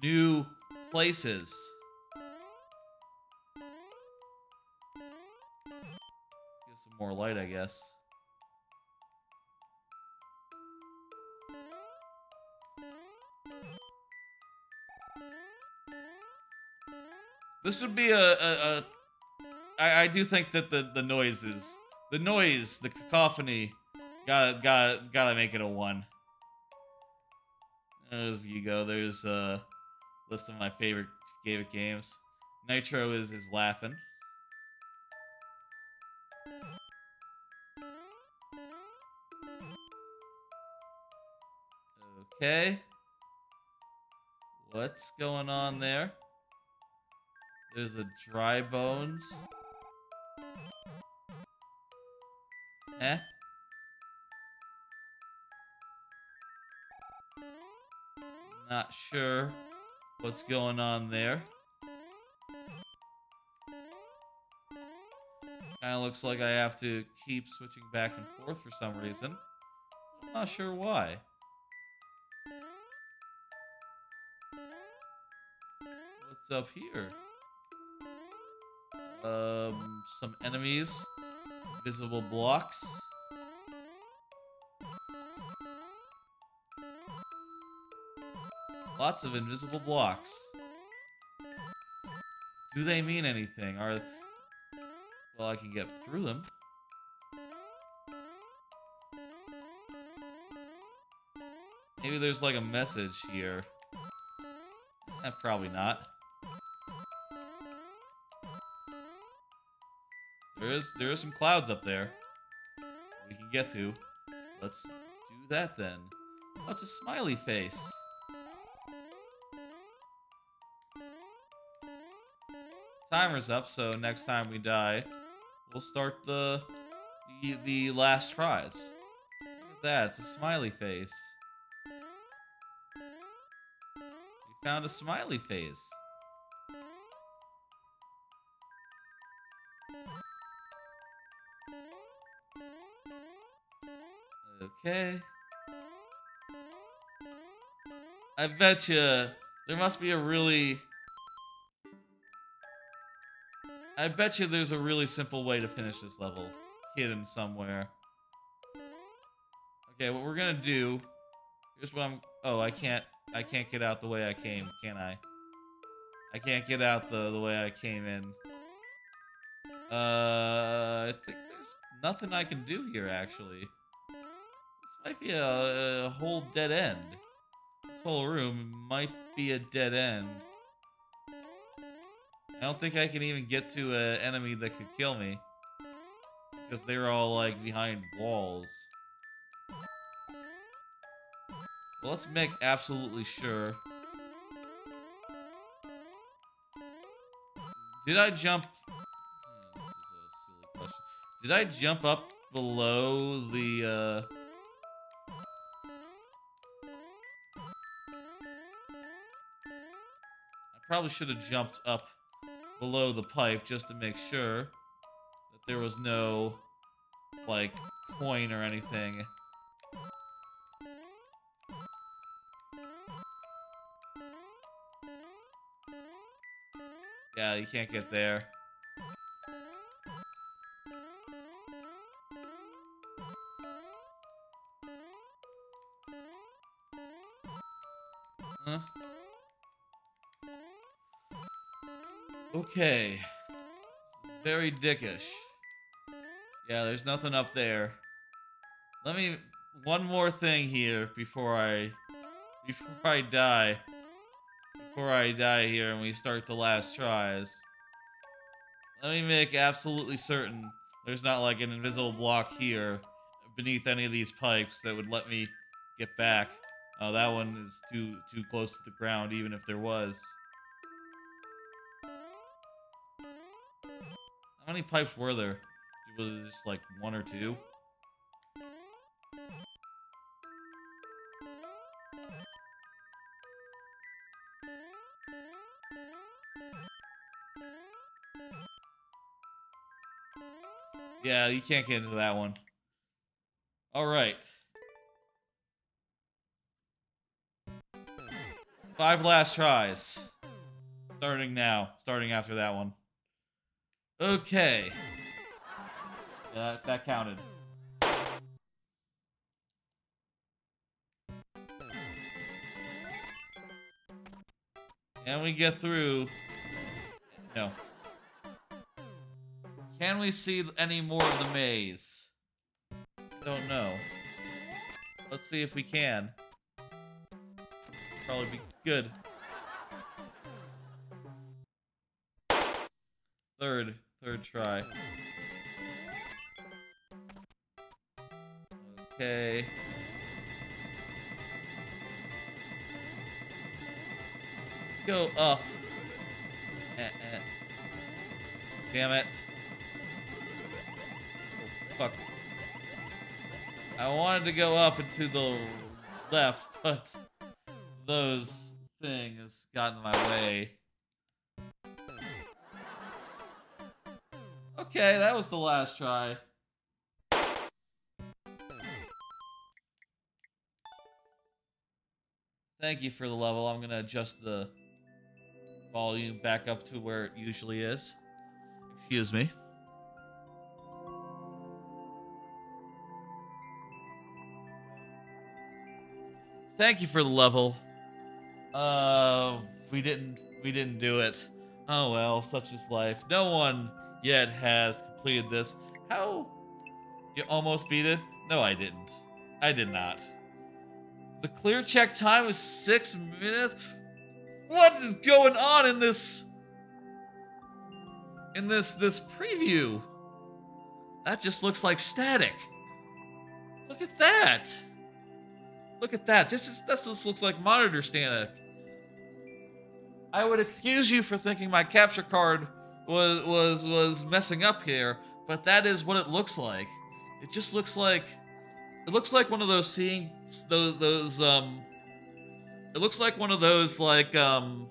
New places. Get some more light, I guess. This would be I do think that the noise, the cacophony, gotta make it a 1. There's you go. There's a list of my favorite games. Nitro is laughing. Okay. What's going on there? There's a dry bones. Eh? Not sure what's going on there. Kinda looks like I have to keep switching back and forth for some reason. I'm not sure why. What's up here? Some enemies. Visible blocks. Lots of invisible blocks. Do they mean anything? Well, I can get through them. Maybe there's like a message here. Probably not. There is some clouds up there we can get to. Let's do that then. Oh, it's a smiley face. Timer's up, so next time we die, we'll start the last tries. Look at that, it's a smiley face. We found a smiley face. Okay. I bet you there must be a really... I bet you there's a really simple way to finish this level. Hidden somewhere. Okay, what we're gonna do... Here's what I'm... Oh, I can't get out the way I came, can I? I can't get out the way I came in. I think there's nothing I can do here, actually. This might be a whole dead end. This whole room might be a dead end. I don't think I can even get to an enemy that could kill me. Because they're all, like, behind walls. Well, let's make absolutely sure. Did I jump... This is a silly question. Did I jump up below the, I probably should have jumped up below the pipe just to make sure that there was no, like, coin or anything. Yeah, you can't get there. Huh? Okay. Very dickish. Yeah, there's nothing up there. Let me... One more thing here before I die. Before I die here and we start the last tries. Let me make absolutely certain there's not like an invisible block here beneath any of these pipes that would let me get back. Oh, that one is too close to the ground, even if there was. How many pipes were there? Was it just like one or two? Yeah, you can't get into that one. Alright. 5 last tries. Starting now. Starting after that one. Okay. Yeah, that counted. Can we get through? No. Can we see any more of the maze? Don't know. Let's see if we can. Probably be good. Third try. Okay. Go up. Damn it. Oh, fuck. I wanted to go up and to the left, but those things got in my way. Okay, that was the last try. Thank you for the level. I'm gonna adjust the volume back up to where it usually is. Excuse me. Thank you for the level. We didn't do it. Oh well, such is life. No one yet has completed this. How? You almost beat it? No, I didn't. I did not. The clear check time is 6 minutes? What is going on in this... this preview? That just looks like static. Look at that. Look at that. This just looks like monitor static. I would excuse you for thinking my capture card was messing up here, but that is what it looks like. It just looks like it looks like one of those it looks like one of those like you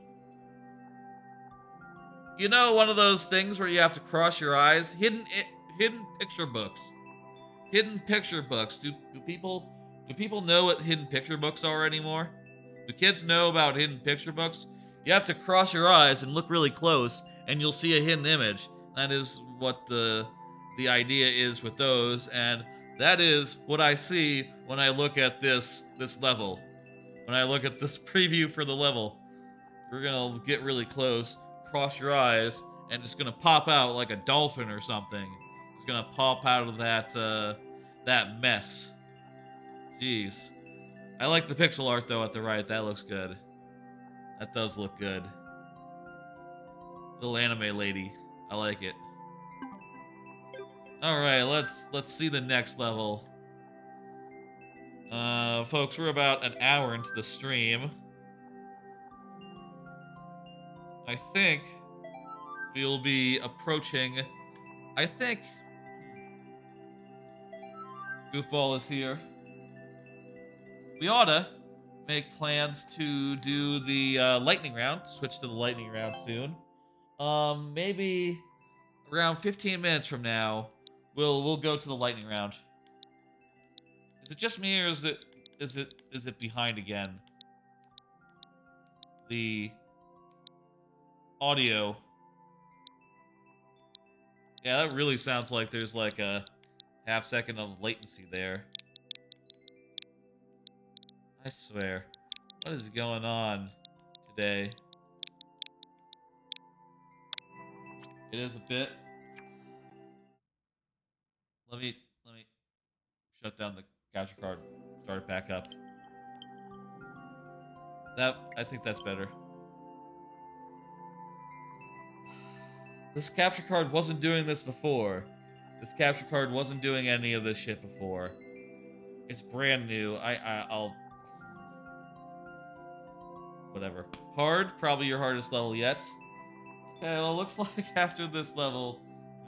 know, one of those things where you have to cross your eyes, hidden picture books. Hidden picture books. Do people know what hidden picture books are anymore? Do kids know about hidden picture books? You have to cross your eyes and look really close, and you'll see a hidden image. That is what the idea is with those, and that is what I see when I look at this level. When I look at this preview for the level. We're gonna get really close, cross your eyes, and it's gonna pop out like a dolphin or something. It's gonna pop out of that mess. Jeez. I like the pixel art though at the right. That looks good. That does look good. Little anime lady. I like it. Alright, let's see the next level. Folks, we're about an hour into the stream. I think we'll be approaching... I think... Goofball is here. We oughta make plans to do the lightning round. Switch to the lightning round soon. Maybe around 15 minutes from now, we'll go to the lightning round. Is it just me, or is it behind again? The audio. Yeah, that really sounds like there's like a half second of latency there. I swear. What is going on today? It is a bit. Let me shut down the capture card. Start it back up. I think that's better. This capture card wasn't doing this before. This capture card wasn't doing any of this shit before. It's brand new. I'll... Whatever. Hard? Probably your hardest level yet. Okay, well, looks like after this level,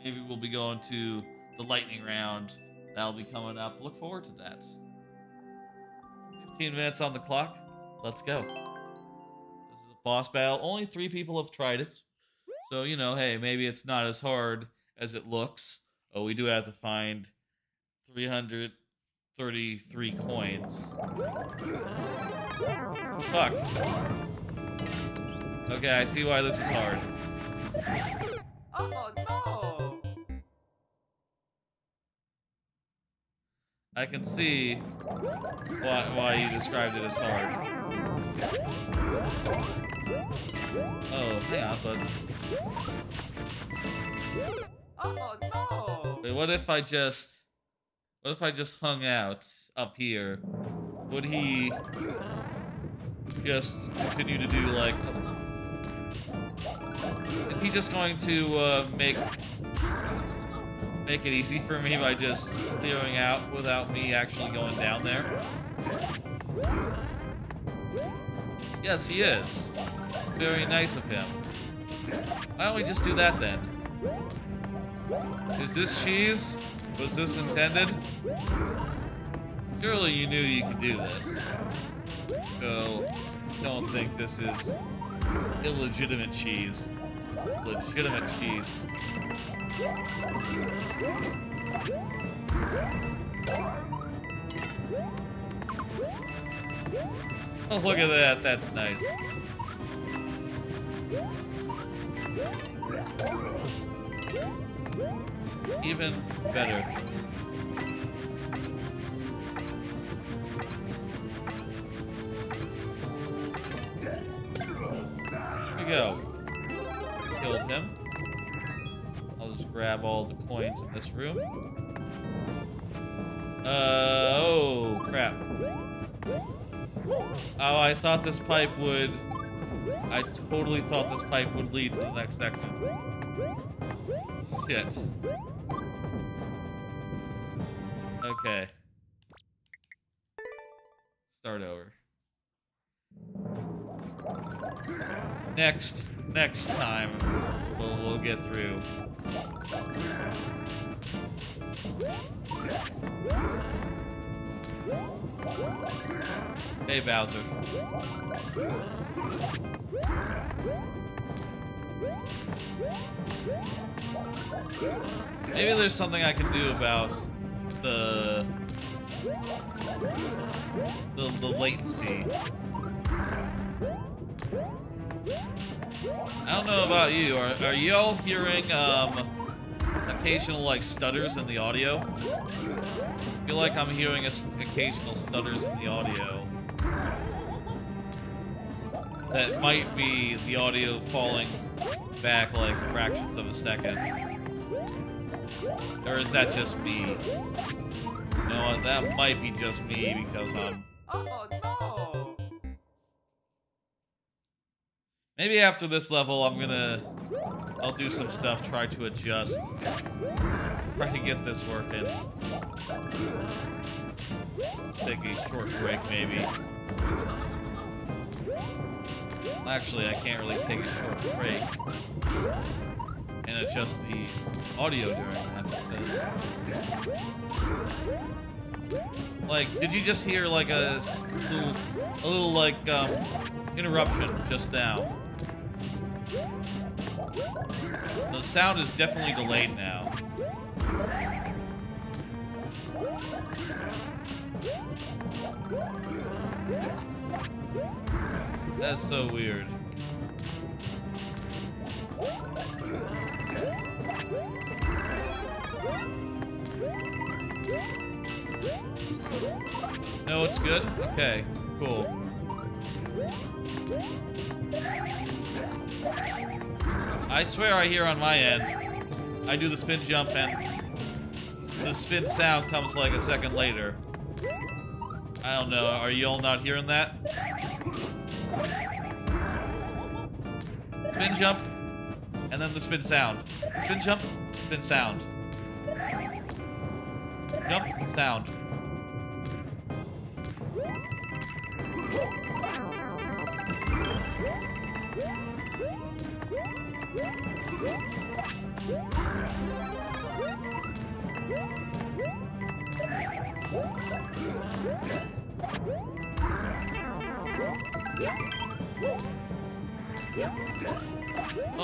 maybe we'll be going to the lightning round. That'll be coming up. Look forward to that. 15 minutes on the clock. Let's go. This is a boss battle. Only 3 people have tried it. So, you know, hey, maybe it's not as hard as it looks. Oh, we do have to find 333 coins. Fuck. Okay, I see why this is hard. Oh no! I can see why you described it as hard. Oh, hang on, bud. Oh no! Wait, what if I just hung out up here? Would he just continue to do like... Is he just going to make it easy for me by just clearing out without me actually going down there? Yes, he is. Very nice of him. Why don't we just do that then? Is this cheese? Was this intended? Surely you knew you could do this. So, don't think this is illegitimate cheese. It's legitimate cheese. Oh, look at that. That's nice. Even better. Here we go. Kill I'll just grab all the coins in this room. Oh, crap. Oh, I thought this pipe would... I totally thought this pipe would lead to the next section. Shit. Okay. Start over. Next time, we'll get through. Hey, Bowser. Maybe there's something I can do about the latency. I don't know about you. Are y'all hearing occasional like stutters in the audio? I feel like I'm hearing occasional stutters in the audio. That might be the audio falling back like fractions of a second. Or is that just me? You know what? That might be just me because I'm... Oh no! Maybe after this level, I'll do some stuff, try to adjust. Try to get this working. Take a short break, maybe. Actually, I can't really take a short break and adjust the audio during that because... Like, did you just hear like a little like interruption just now? The sound is definitely delayed now. That's so weird. No, it's good? Okay, cool. I swear I hear on my end, I do the spin jump and the spin sound comes like a second later. I don't know, are you all not hearing that? Spin jump, and then the spin sound. Spin jump, spin sound. Jump, sound.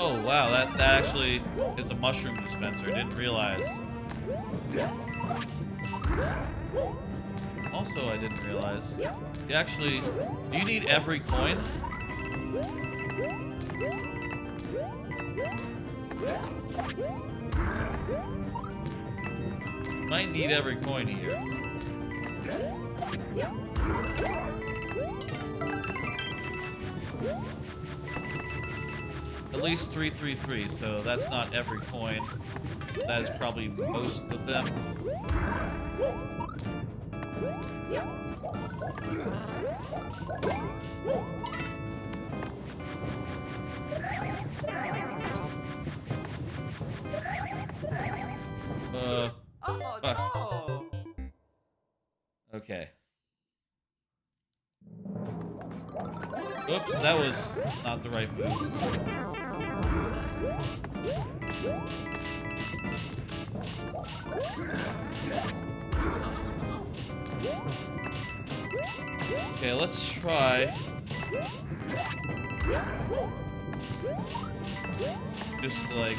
Oh wow, that actually is a mushroom dispenser. I didn't realize. Also, I didn't realize. You actually, do you need every coin? Might need every coin here. At least 333, so that's not every coin. That is probably most of them. Oh fuck. no! Okay. Oops, that was not the right move. Okay, let's try. Just like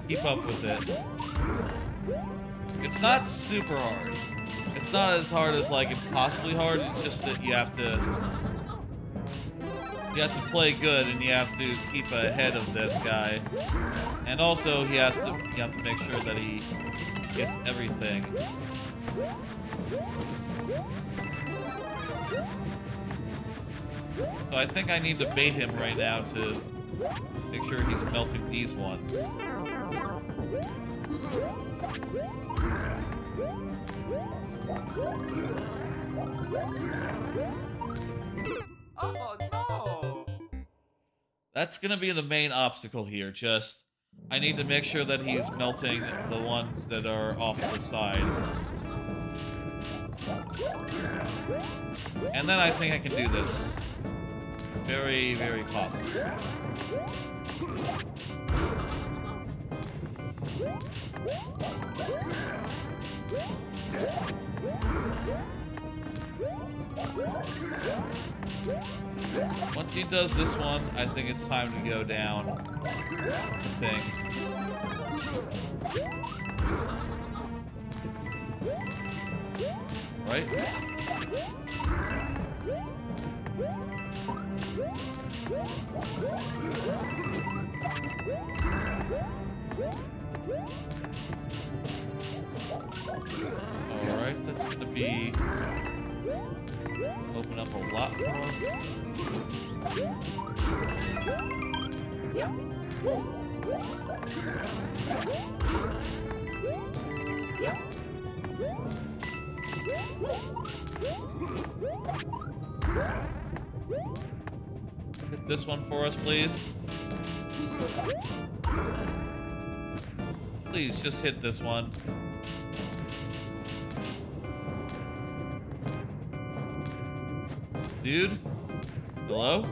keep up with it. It's not super hard. It's not as hard as like impossibly hard. It's just that you have to play good and you have to keep ahead of this guy. And also you have to make sure that he gets everything. So I think I need to bait him right now to make sure he's melting these ones. Oh no! That's gonna be the main obstacle here. Just, I need to make sure that he's melting the ones that are off to the side. And then I think I can do this. Very, very possible. Once he does this one, I think it's time to go down the thing. Right? Alright, that's gonna be open up a lot for us. Hit this one for us, please. Please, just hit this one. Dude? Hello?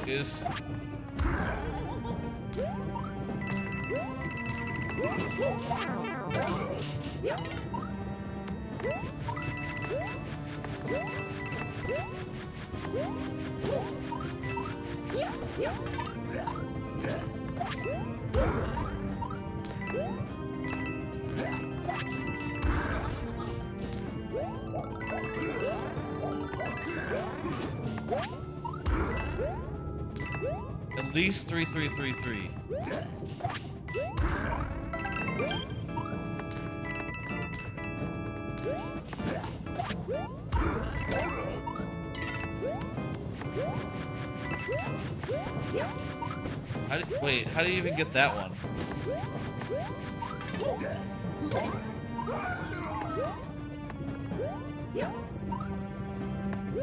Is... At least 3333. Wait, how do you even get that one?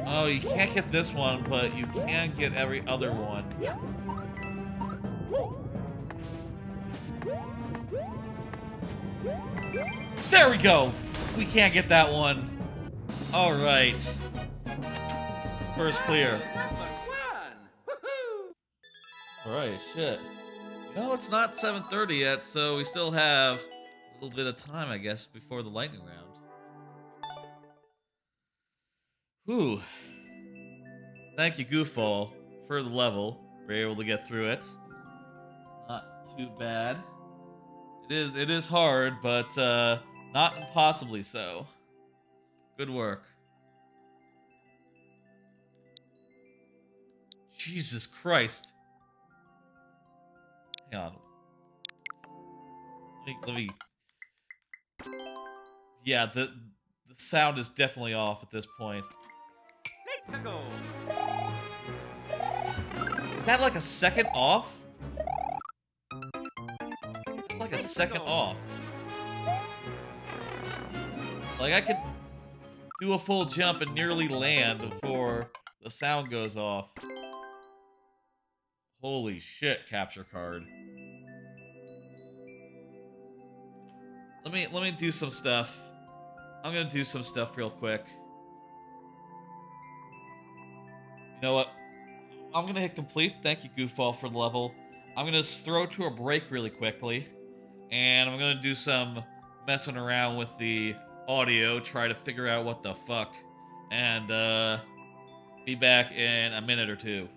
Oh, you can't get this one, but you can get every other one. There we go! We can't get that one. Alright. First clear. Alright, shit. You know, it's not 7:30 yet, so we still have a little bit of time, I guess, before the lightning round. Whew. Thank you, Goofball, for the level. We were able to get through it. Not too bad. It is hard, but not impossibly so. Good work. Jesus Christ. Hang on. Let me... Yeah, the sound is definitely off at this point. Let's go. Is that like a second off? It's like a second off. Like I could do a full jump and nearly land before the sound goes off. Holy shit, capture card. Let me do some stuff. I'm gonna do some stuff real quick. You know what? I'm gonna hit complete. Thank you, Goofball, for the level. I'm gonna throw to a break really quickly. And I'm gonna do some messing around with the audio, try to figure out what the fuck. And be back in a minute or two.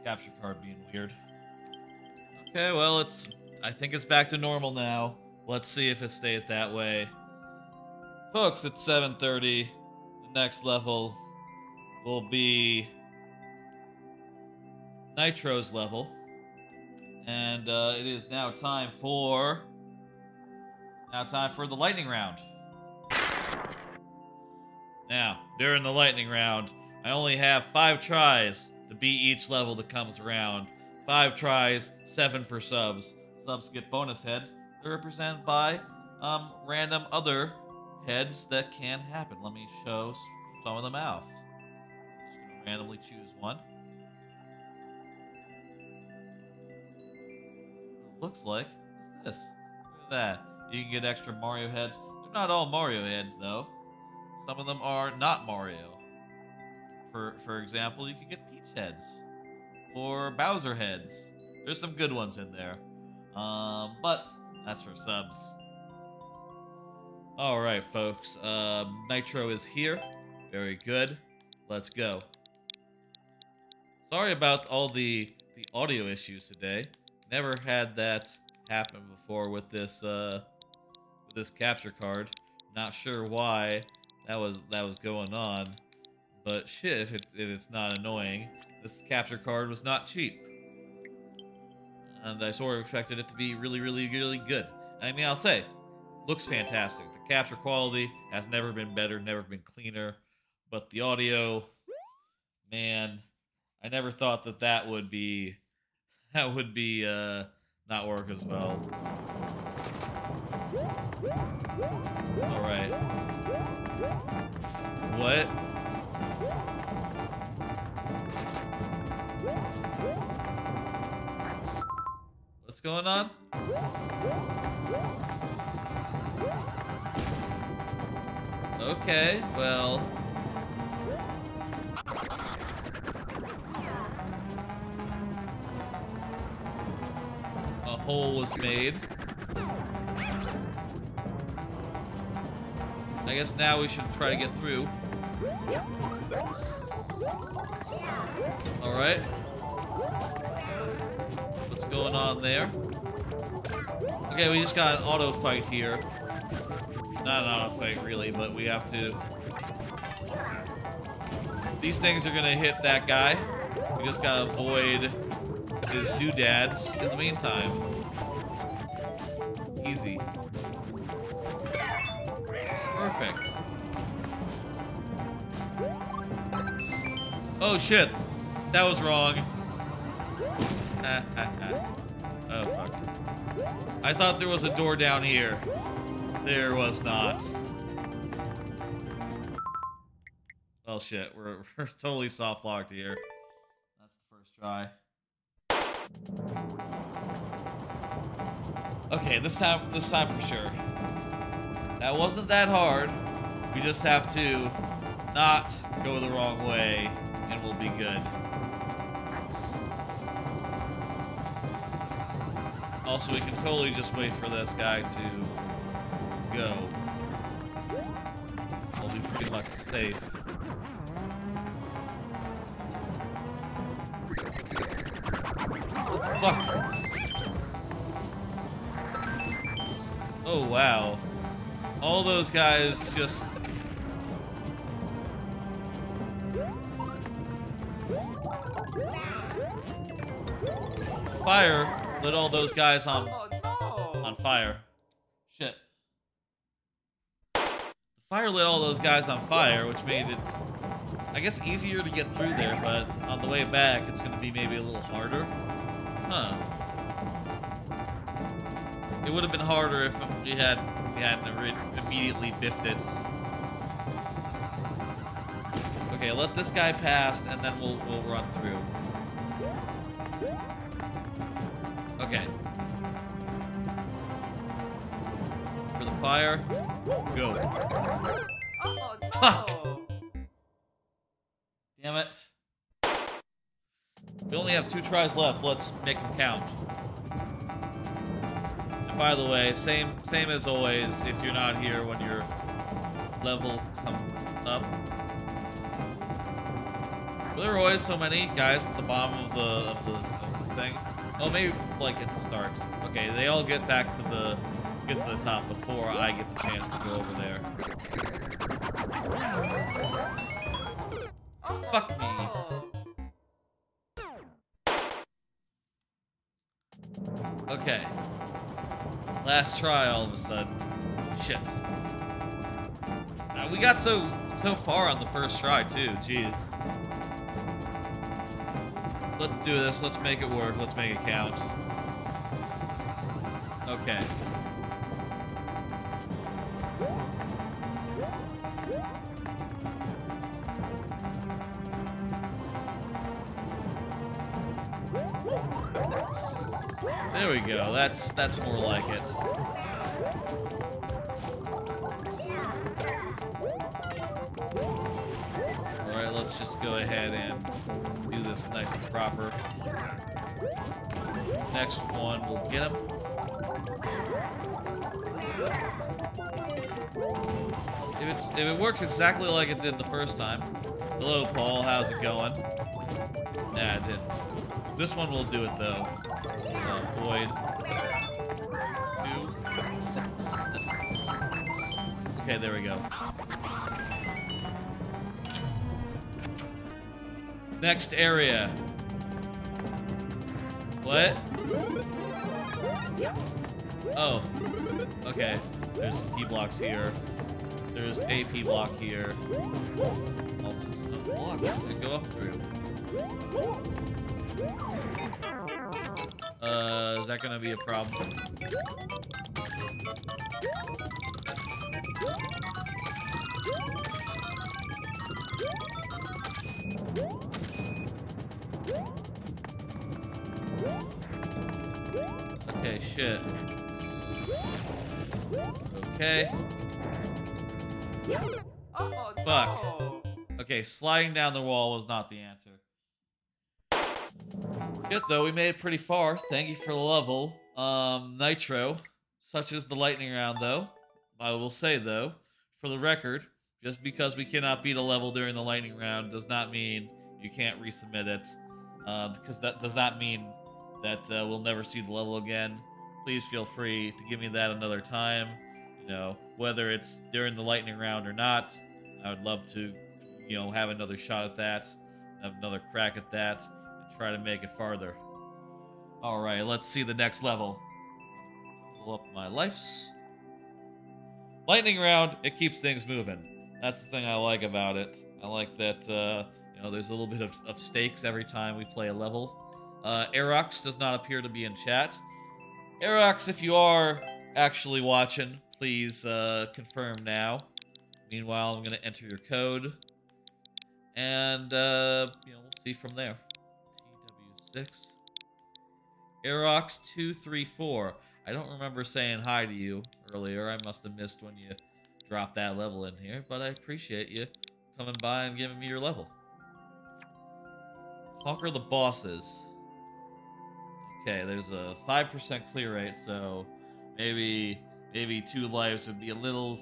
Capture card being weird. Okay, well, I think it's back to normal now. Let's see if it stays that way. Folks, it's 7:30. The next level will be Nitro's level. And it is now time for the lightning round. Now, during the lightning round, I only have 5 tries to beat each level that comes around. 5 tries, 7 for subs. Subs get bonus heads. They're represented by random other heads that can happen. Let me show some of them out. I'm just going to randomly choose one. It looks like is this. Look at that. You can get extra Mario heads. They're not all Mario heads, though. Some of them are not Mario. For example, you can get Peach heads or Bowser heads. There's some good ones in there. But that's for subs. Alright, folks. Nitro is here. Very good. Let's go. Sorry about all the audio issues today. Never had that happen before with this capture card. Not sure why that was going on. But shit, if it's not annoying. This capture card was not cheap. And I sort of expected it to be really, really, really good. I mean, I'll say, looks fantastic. The capture quality has never been better, never been cleaner. But the audio, man, I never thought that would be not work as well. Alright. What? What's going on? Okay, well. A hole was made. I guess now we should try to get through. Alright. What's going on there? Okay, we just got an auto fight here. Not an auto fight, really, but we have to... These things are gonna hit that guy. We just gotta avoid his doodads in the meantime. Easy. Perfect. Oh shit. That was wrong. Oh fuck. I thought there was a door down here. There was not. Well shit, we're totally soft locked here. That's the first try. Okay, this time for sure. That wasn't that hard. We just have to not go the wrong way and we'll be good. Also, we can totally just wait for this guy to go. We'll be pretty much safe. Fuck. Oh, wow. All those guys just... Fire lit all those guys on fire. Shit. The fire lit all those guys on fire, which made it, I guess, easier to get through there, but on the way back, it's going to be maybe a little harder. Huh. It would have been harder if we hadn't immediately biffed it. Okay, let this guy pass, and then we'll run through. Okay. For the fire, go. Oh, no. Ha! Damn it. We only have 2 tries left. Let's make them count. And by the way, same as always, if you're not here when your level comes up. There are always so many guys at the bottom of the thing. Oh, maybe like at the start. Okay, they all get back to the top before I get the chance to go over there. Fuck me. Okay. Last try all of a sudden. Shit. We got so far on the first try too. Jeez. Let's do this. Let's make it work. Let's make it count. Okay. There we go. That's more like it. Alright, let's just go ahead and do this nice and proper. Next one, we'll get him. If it works exactly like it did the first time. Hello, Paul. How's it going? Nah, it didn't. This one will do it though. Void. 2. Okay, there we go. Next area. What? Oh. Okay. There's some P blocks here. There's a P block here. Also some blocks to go up through. Is that gonna be a problem? Okay, shit. Okay. Oh, fuck. no. Okay, sliding down the wall was not the answer. Good though, we made it pretty far. Thank you for the level. Nitro. Such as the lightning round though. I will say though, for the record, just because we cannot beat a level during the lightning round does not mean you can't resubmit it. Because that does not mean that we'll never see the level again. Please feel free to give me that another time. You know, whether it's during the lightning round or not, I would love to, you know, have another shot at that, have another crack at that, and try to make it farther. Alright, let's see the next level. Pull up my lives. Lightning round, it keeps things moving. That's the thing I like about it. I like that, you know, there's a little bit of stakes every time we play a level. Aerox does not appear to be in chat. Aerox, if you are actually watching, please confirm now. Meanwhile, I'm going to enter your code. And, you know, we'll see from there. TW6. Aerox234. I don't remember saying hi to you earlier. I must have missed when you dropped that level in here. But I appreciate you coming by and giving me your level. Conquer the bosses. Okay, there's a 5% clear rate, so maybe 2 lives would be a little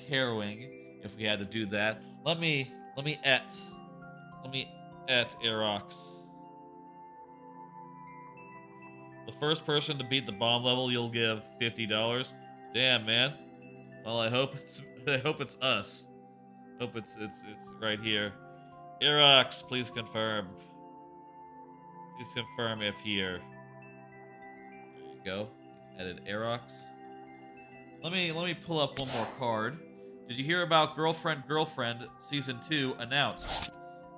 harrowing if we had to do that. Let me et Aerox. The first person to beat the bomb level, you'll give $50. Damn, man. Well, I hope it's us. Hope it's right here. Aerox, please confirm. Please confirm if here. There you go. Edit Aerox. Let me pull up one more card. Did you hear about Girlfriend Season 2 announced?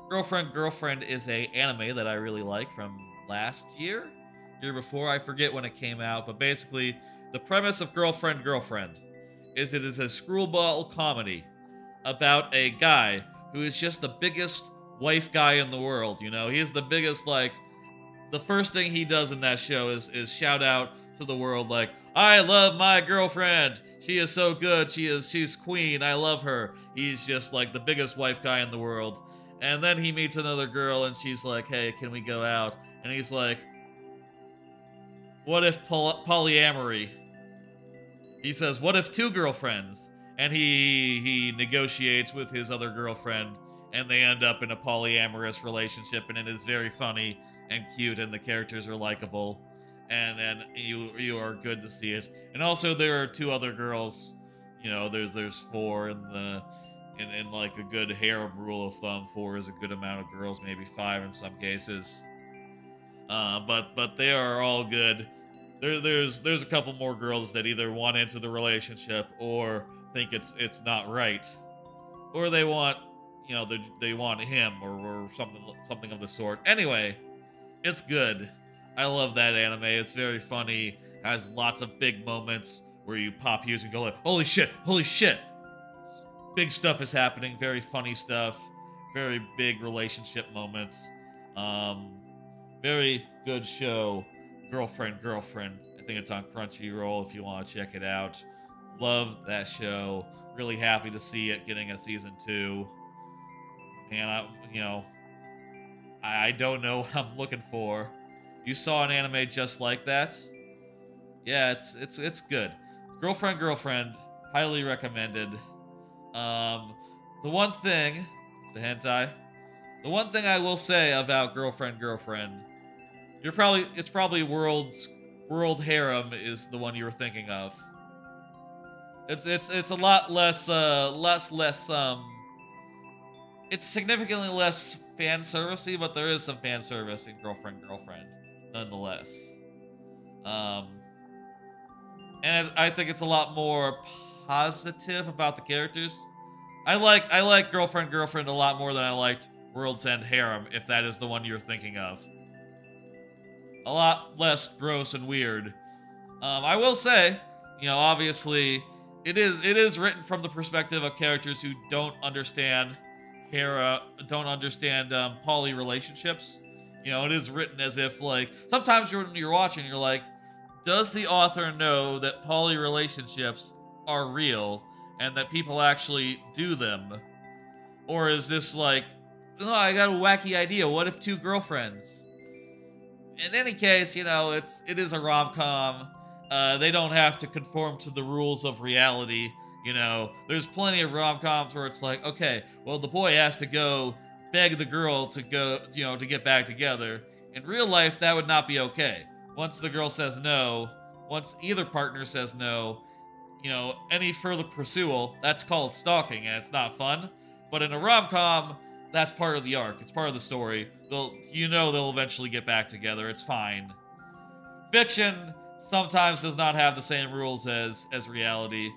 Girlfriend is a anime that I really like from last year before. I forget when it came out, but basically the premise of Girlfriend is it is a screwball comedy about a guy who is just the biggest wife guy in the world. You know, he's the biggest, like, the first thing he does in that show is shout out to the world like, I love my girlfriend. She is so good. She's queen. I love her. He's just like the biggest wife guy in the world. And then he meets another girl and she's like, hey, can we go out? And he's like, what if polyamory? He says, what if 2 girlfriends? And he negotiates with his other girlfriend and they end up in a polyamorous relationship, and it is very funny and cute, and the characters are likable, and you are good to see it. And also there are 2 other girls. You know, there's 4 in like a good harem rule of thumb. 4 is a good amount of girls, maybe 5 in some cases. But they are all good. There's a couple more girls that either want into the relationship or think it's not right, or they want, you know, they want him or something of the sort. Anyway, it's good. I love that anime. It's very funny. Has lots of big moments where you pop hues and go like, holy shit, holy shit. Big stuff is happening. Very funny stuff. Very big relationship moments. Very good show. Girlfriend. I think it's on Crunchyroll if you want to check it out. Love that show. Really happy to see it getting a season 2. And I don't know what I'm looking for. You saw an anime just like that? Yeah, it's good. Girlfriend. Highly recommended. The one thing, it's a hentai. The one thing I will say about Girlfriend, it's probably World Harem is the one you were thinking of. It's a lot less it's significantly less fan servicey, but there is some fan service in Girlfriend, nonetheless. And I think it's a lot more positive about the characters. I like Girlfriend a lot more than I liked World's End Harem, if that is the one you're thinking of. A lot less gross and weird. I will say, you know, obviously, it is written from the perspective of characters who don't understand poly relationships. You know, it is written as if, like, sometimes when you're watching, you're like, does the author know that poly relationships are real and that people actually do them? Or is this like, oh, I got a wacky idea, what if 2 girlfriends? In any case, you know, it is a rom-com. They don't have to conform to the rules of reality. You know, there's plenty of rom-coms where it's like, okay, well, the boy has to go beg the girl to go, you know, to get back together. In real life, that would not be okay. Once the girl says no, once either partner says no, you know, any further pursual, that's called stalking, and it's not fun. But in a rom-com, that's part of the arc. It's part of the story. They'll eventually get back together. It's fine. Fiction sometimes does not have the same rules as reality.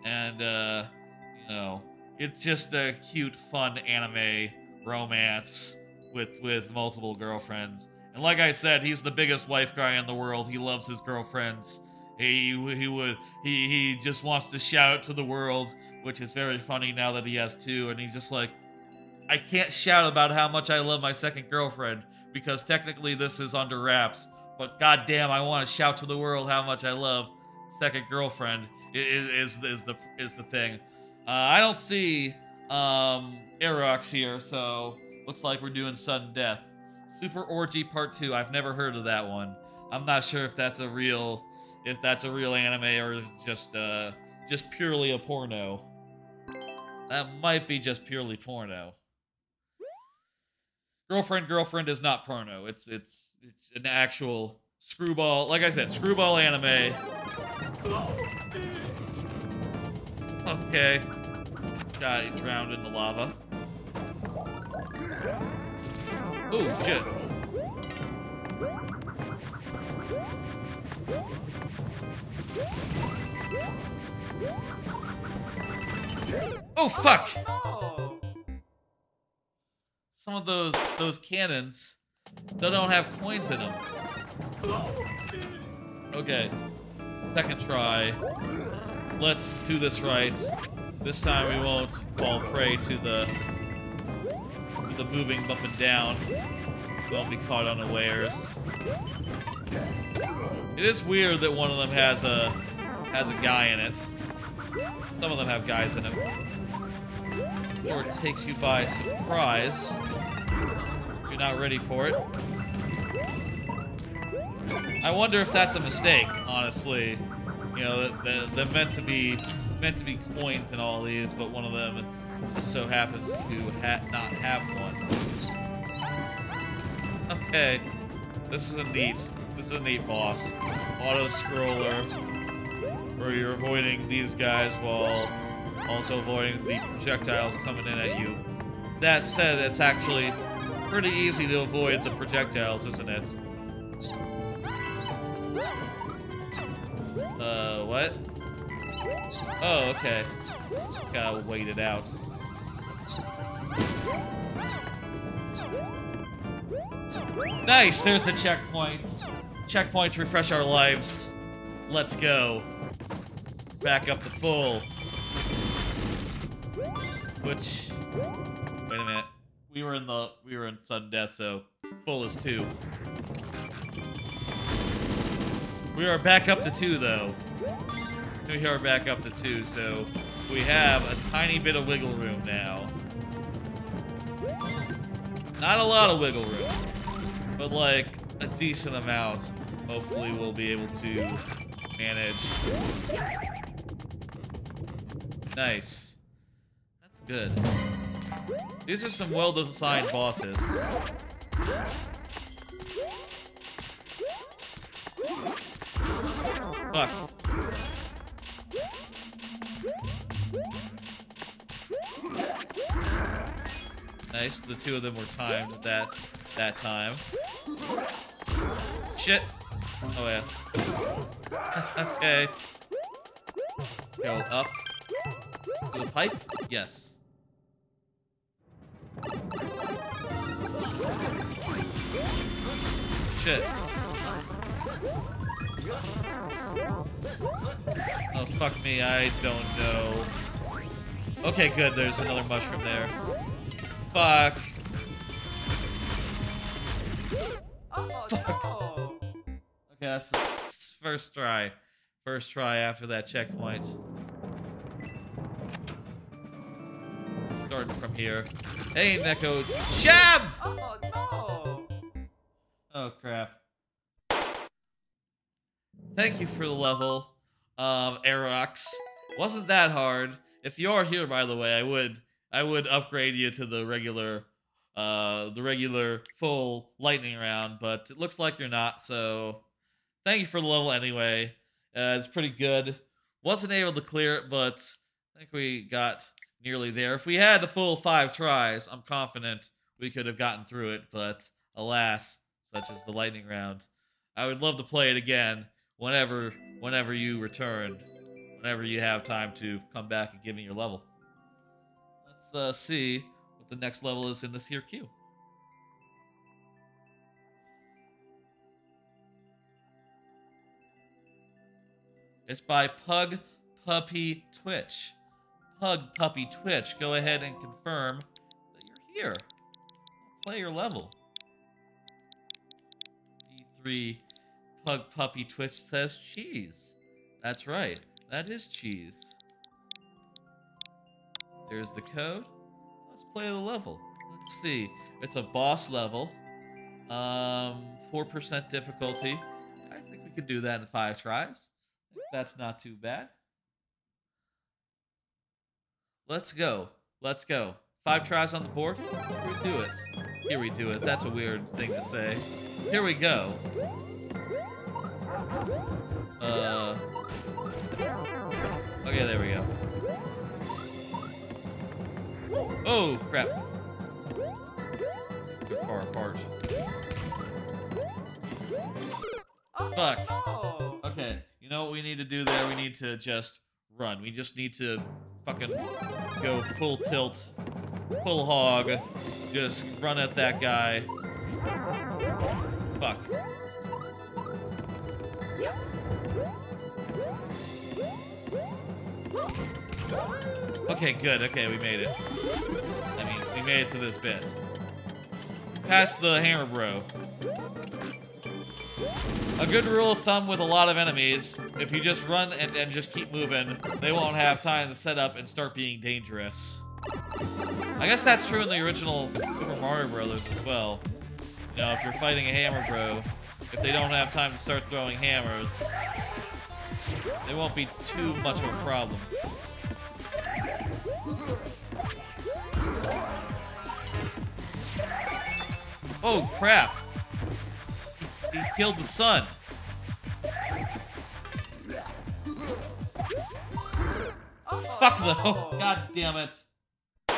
And, you know, it's just a cute, fun anime romance with multiple girlfriends. And like I said, he's the biggest wife guy in the world. He loves his girlfriends. He just wants to shout it to the world, which is very funny now that he has 2. And he's just like, I can't shout about how much I love my second girlfriend because technically this is under wraps. But goddamn, I want to shout to the world how much I love second girlfriend. Is the thing. I don't see Aerox here, so looks like we're doing sudden death. Super Orgy Part 2. I've never heard of that one. I'm not sure if that's a real anime or just purely a porno. That might be just purely porno. Girlfriend is not porno. It's an actual screwball. Like I said, screwball anime. Okay. Guy drowned in the lava. Oh, shit. Oh, fuck! Oh. Some of those cannons, they don't have coins in them. Okay. Second try. Let's do this right. This time we won't fall prey to the moving up and down. We won't be caught unawares. It is weird that one of them has a guy in it. Some of them have guys in them. Or it takes you by surprise. You're not ready for it. I wonder if that's a mistake, honestly. You know, they're meant to be meant to be coins in all these, but one of them just so happens to not have one. Okay, this is a neat boss. Auto scroller, where you're avoiding these guys while also avoiding the projectiles coming in at you. That said, it's actually pretty easy to avoid the projectiles, isn't it? What? Oh, okay. Gotta wait it out. Nice! There's the checkpoint. Checkpoints refresh our lives. Let's go. Back up to full. Which... Wait a minute. We were in sudden death, so full is 2. We are back up to 2, though. We are back up to 2, so we have a tiny bit of wiggle room now. Not a lot of wiggle room, but like a decent amount. Hopefully we'll be able to manage. Nice. That's good. These are some well-designed bosses. Fuck. Nice. The 2 of them were timed that time. Shit. Oh yeah. Okay. Go up. To the pipe? Yes. Shit. Oh, fuck me, I don't know. Okay, good, there's another mushroom there. Fuck. Fuck. Okay, that's the first try. First try after that checkpoint. Starting from here. Hey, Neko. Shab! Oh no! Oh, crap. Thank you for the level, Aerox. Wasn't that hard. If you are here, by the way, I would upgrade you to the regular full lightning round, but it looks like you're not, so thank you for the level anyway. It's pretty good. Wasn't able to clear it, but I think we got nearly there. If we had the full 5 tries, I'm confident we could have gotten through it, but alas, such as the lightning round. I would love to play it again whenever you return, whenever you have time to come back and give me your level. Let's see what the next level is in this here queue. It's by Pug Puppy Twitch. Pug Puppy Twitch, go ahead and confirm that you're here. Play your level. D3 Pug Puppy Twitch says cheese. That's right, that is cheese. There's the code. Let's play the level. Let's see. It's a boss level. 4% difficulty. I think we could do that in 5 tries. That's not too bad. Let's go. Let's go. 5 tries on the board. Here we do it. Here we do it. That's a weird thing to say. Here we go. Okay, there we go. Oh, crap. Too far apart. Fuck. Okay, you know what we need to do there? We need to just run. We just need to fucking go full tilt, full hog, just run at that guy. Fuck. Okay, good. Okay, we made it. I mean, we made it to this bit. Past the hammer bro. A good rule of thumb with a lot of enemies, if you just run and just keep moving, they won't have time to set up and start being dangerous. I guess that's true in the original Super Mario Brothers as well. You know, if you're fighting a hammer bro, if they don't have time to start throwing hammers, they won't be too much of a problem. Oh, crap. He killed the sun. Fuck though. God damn it. The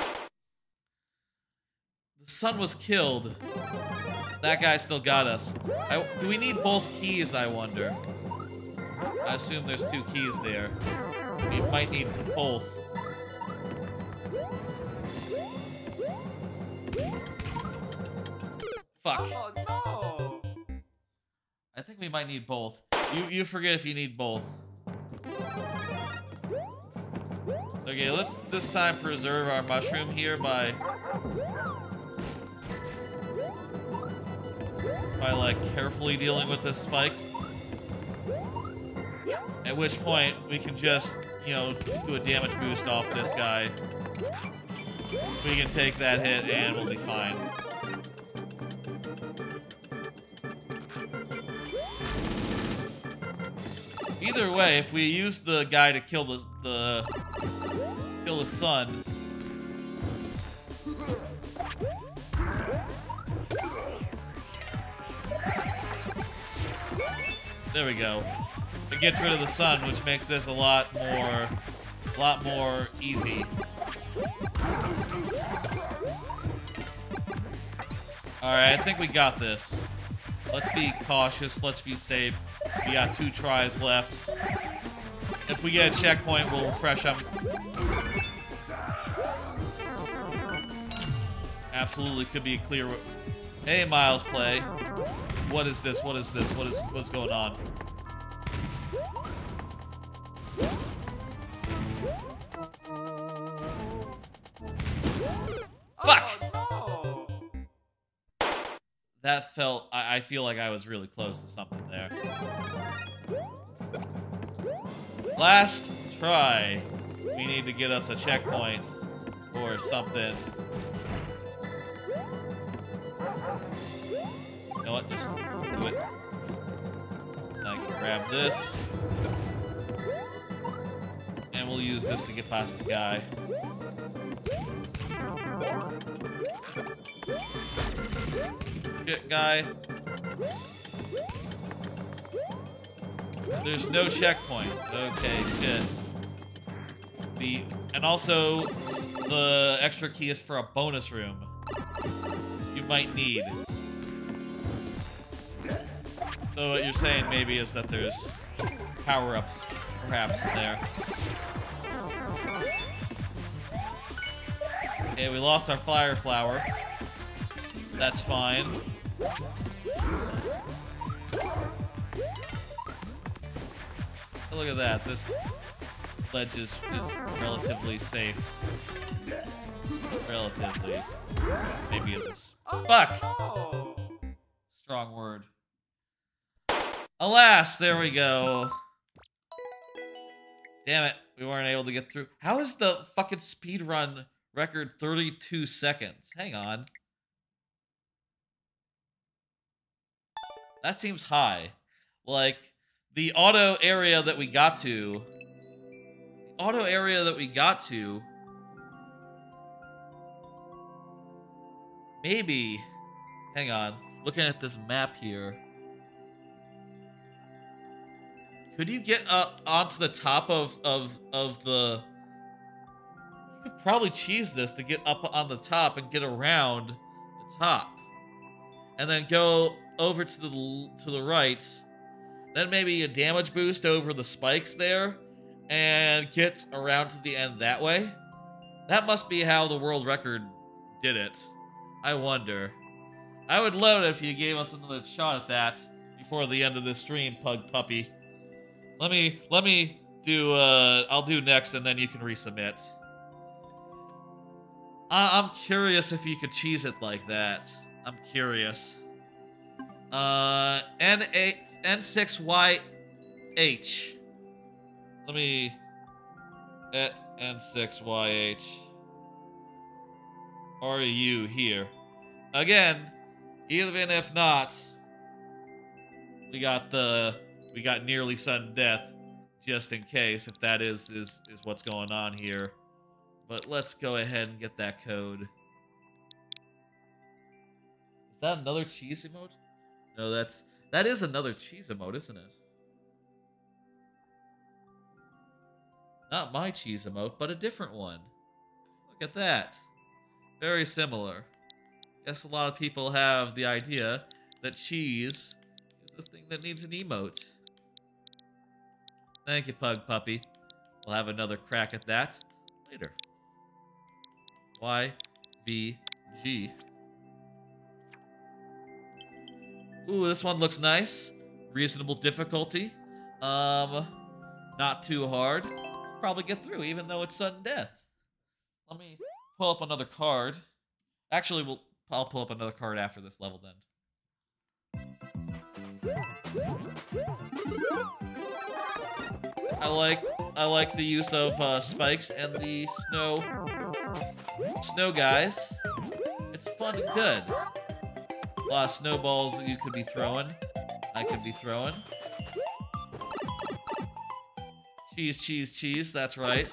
sun was killed. That guy still got us. Do we need both keys, I wonder? I assume there's 2 keys there. We might need both. Fuck. Oh no! I think we might need both. You forget if you need both. Okay, let's this time preserve our mushroom here by like carefully dealing with this spike. At which point we can just, you know, do a damage boost off this guy. We can take that hit and we'll be fine. Either way, if we use the guy to kill the sun, there we go. It gets rid of the sun, which makes this a lot more easy. Alright, I think we got this. Let's be cautious, let's be safe. We got 2 tries left. If we get a checkpoint, we'll refresh them. Absolutely could be a clear... Hey, Miles Play. What is this? What is this? What's going on? Fuck! Oh, no. That felt... I feel like I was really close to something there. Last try. We need to get us a checkpoint or something. You know what? Just do it. And I can grab this. And we'll use this to get past the guy. Shit, guy. There's no checkpoint. Okay, shit. And also, the extra key is for a bonus room. You might need. So what you're saying maybe is that there's power-ups, perhaps, in there. Okay, we lost our fire flower. That's fine. Look at that. This ledge is relatively safe. Relatively. Maybe it's a... Fuck! No. Strong word. Alas, there we go. Damn it. We weren't able to get through. How is the fucking speedrun record 32 seconds? Hang on. That seems high. Like... The auto area that we got to... Maybe... Hang on. Looking at this map here. Could you get up onto the top of the... You could probably cheese this to get up on the top and get around the top. And then go over to the right... Then maybe a damage boost over the spikes there, and get around to the end that way. That must be how the world record did it. I wonder. I would love it if you gave us another shot at that before the end of this stream, Pug Puppy. Let me do, I'll do next and then you can resubmit. I'm curious if you could cheese it like that. I'm curious. N6YH. Let me... at N6YH. Are you here? Again, even if not, we got nearly sudden death, just in case, if that is what's going on here. But let's go ahead and get that code. that another cheese emote? No, that is another cheese emote, isn't it? Not my cheese emote, but a different one. Look at that. Very similar. Guess a lot of people have the idea that cheese is the thing that needs an emote. Thank you, Pug Puppy. We'll have another crack at that later. YVG. Ooh, this one looks nice. Reasonable difficulty. Not too hard. Probably get through, even though it's sudden death. Let me pull up another card. Actually, I'll pull up another card after this level then. I like the use of spikes and the snow guys. It's fun and good. A lot of snowballs that you could be throwing. I could be throwing. Cheese, cheese, cheese. That's right.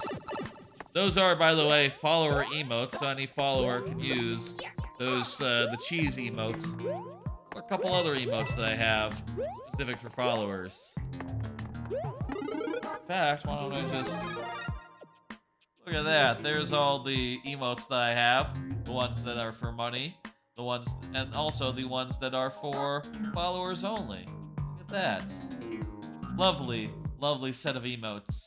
Those are, by the way, follower emotes, so any follower can use those, the cheese emotes. Or a couple other emotes that I have, specific for followers. In fact, why don't I just... Look at that, there's all the emotes that I have. The ones that are for money. The ones, and also the ones that are for followers only. Look at that. Lovely, lovely set of emotes.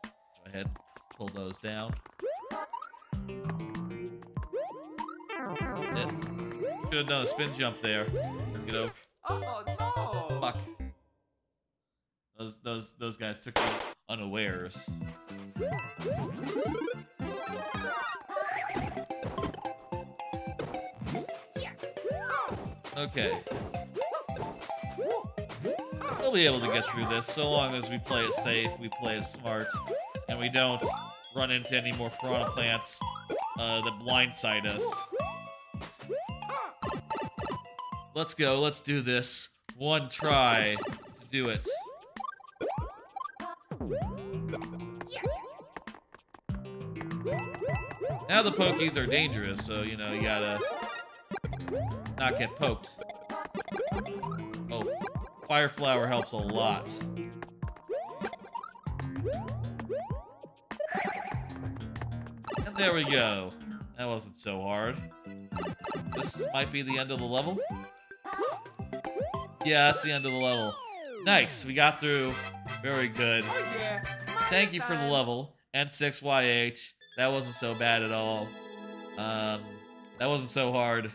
Go ahead, pull those down. Should have done a spin jump there. You know. Oh no! Fuck. Those guys took me unawares. Okay. We'll be able to get through this so long as we play it safe, we play it smart, and we don't run into any more piranha plants that blindside us. Let's go, let's do this. One try to do it. Now the pokies are dangerous, so, you know, you gotta not get poked. Oh, Fire Flower helps a lot. And there we go. That wasn't so hard. This might be the end of the level. Yeah, that's the end of the level. Nice, we got through. Very good. Oh yeah! Thank you for the level. N6YH. That wasn't so bad at all. That wasn't so hard.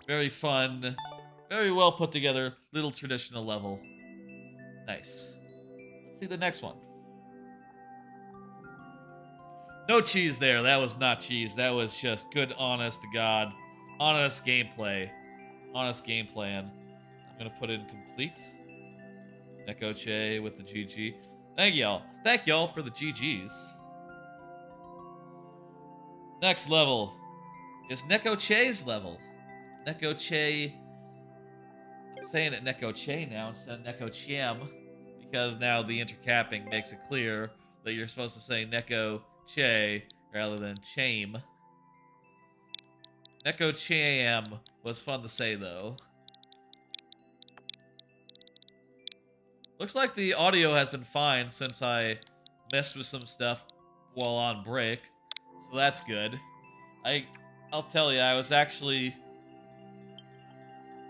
Very fun. Very well put together. Little traditional level. Nice. Let's see the next one. No cheese there. That was not cheese. That was just good, honest to God. Honest gameplay. Honest game plan. I'm gonna put in complete. Neko Che with the GG. Thank y'all. Thank y'all for the GGs. Next level is Neko Che's level. Neko Che. I'm saying it Neko Che now instead of Neko Chiem because now the intercapping makes it clear that you're supposed to say Neko Che rather than Chame. Neko Cham was fun to say though. Looks like the audio has been fine since I messed with some stuff while on break. So that's good. I'll tell you, I was actually...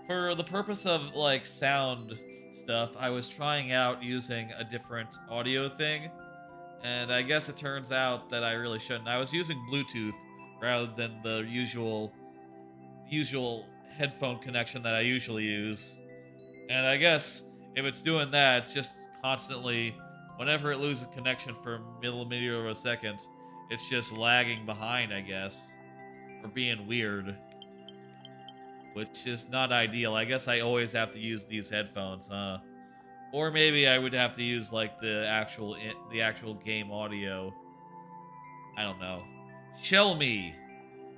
For the purpose of, like, sound stuff, I was trying out using a different audio thing. And I guess it turns out that I really shouldn't. I was using Bluetooth rather than the usual headphone connection that I usually use. And I guess if it's doing that, it's just constantly, whenever it loses connection for a millimeter of a second, it's just lagging behind, I guess. Or being weird. Which is not ideal. I guess I always have to use these headphones, huh? Or maybe I would have to use, like, the actual game audio. I don't know. Shell me!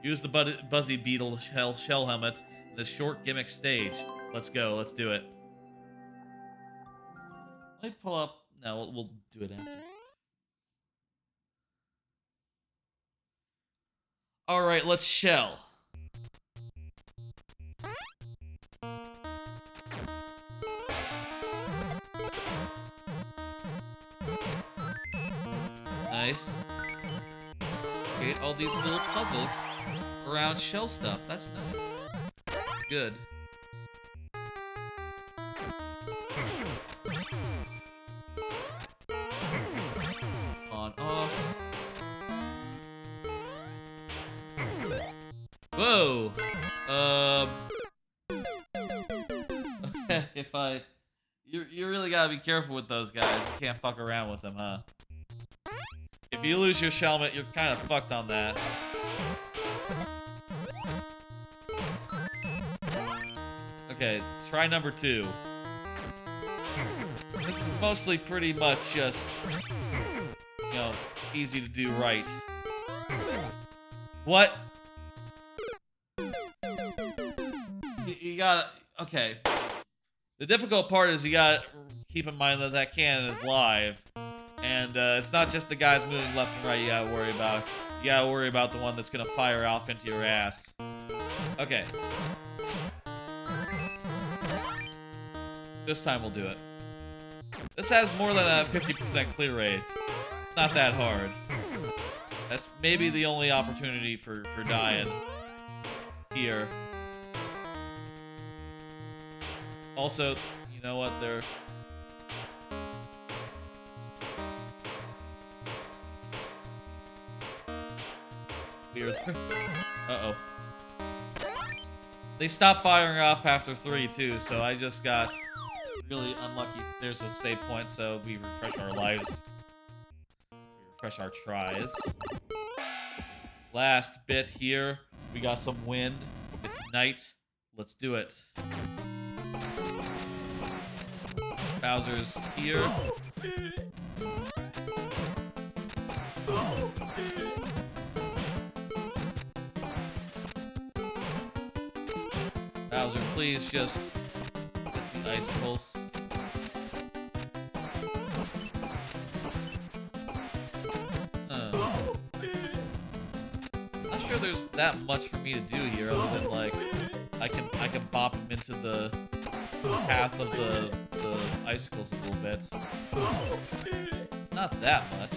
Use the Buzzy Beetle shell helmet in this short gimmick stage. Let's go, let's do it. Let me pull up... No, we'll do it after. Alright, let's shell. Nice. Create all these little puzzles around shell stuff. That's nice. Good. On, off. Whoa! If you really gotta be careful with those guys. You can't fuck around with them, huh? If you lose your helmet, you're kind of fucked on that. Okay, try number 2. This is mostly pretty much just, you know, easy to do right. What? You gotta... Okay. The difficult part is you gotta keep in mind that that cannon is live. And it's not just the guys moving left and right you gotta worry about. You gotta worry about the one that's gonna fire off into your ass. Okay. This time we'll do it. This has more than a 50% clear rate. It's not that hard. That's maybe the only opportunity for dying here. Also, you know what, they're... Weird. Uh-oh. They stopped firing off after 3, too, so I just got really unlucky. There's a save point, so we refresh our lives. We refresh our tries. Last bit here. We got some wind. It's night. Let's do it. Bowser's here. Bowser, please just get the icicles. Not sure there's that much for me to do here other than like I can bop him into the path of the icicles a little bit. Not that much.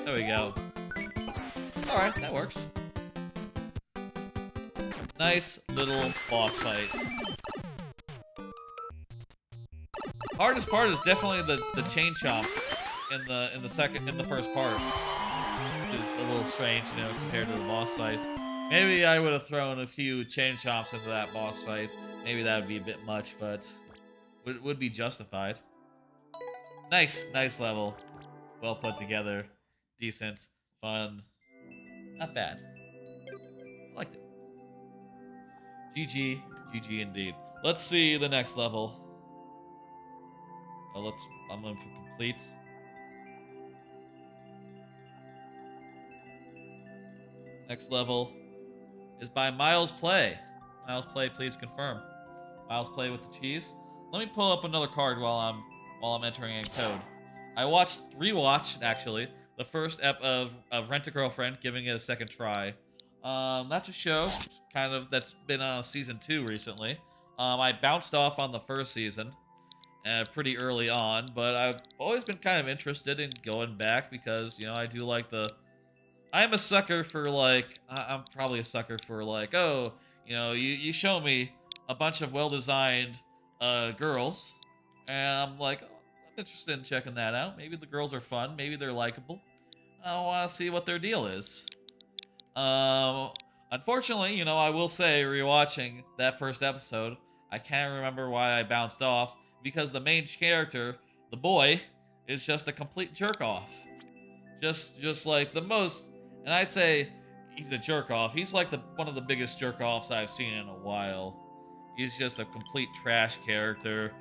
There we go. Alright, that works. Nice little boss fight. Hardest part is definitely the chain chomps in the first part. Which is a little strange, you know, compared to the boss fight. Maybe I would have thrown a few chain chomps into that boss fight. Maybe that would be a bit much, but would be justified. Nice level. Well put together. Decent. Fun. Not bad. I liked it. GG. GG indeed. Let's see the next level. Oh, I'm going to complete. Next level is by Miles Play. Miles Play, please confirm. Miles Play with the cheese. Let me pull up another card while I'm entering in code. I rewatched actually the first ep of Rent-A-Girlfriend, giving it a second try. That's a show kind of that's been on season 2 recently. I bounced off on the first season pretty early on, but I've always been kind of interested in going back because, you know, I do like the... I'm a sucker for, like... I'm probably a sucker for, like, oh, you know, you show me a bunch of well-designed girls, and I'm like, oh, I'm interested in checking that out. Maybe the girls are fun. Maybe they're likable. I want to see what their deal is. Unfortunately, you know, I will say, rewatching that first episode, I can't remember why I bounced off, because the main character, the boy, is just a complete jerk-off. Just like the most, and I say he's a jerk-off. He's like one of the biggest jerk-offs I've seen in a while. He's just a complete trash character.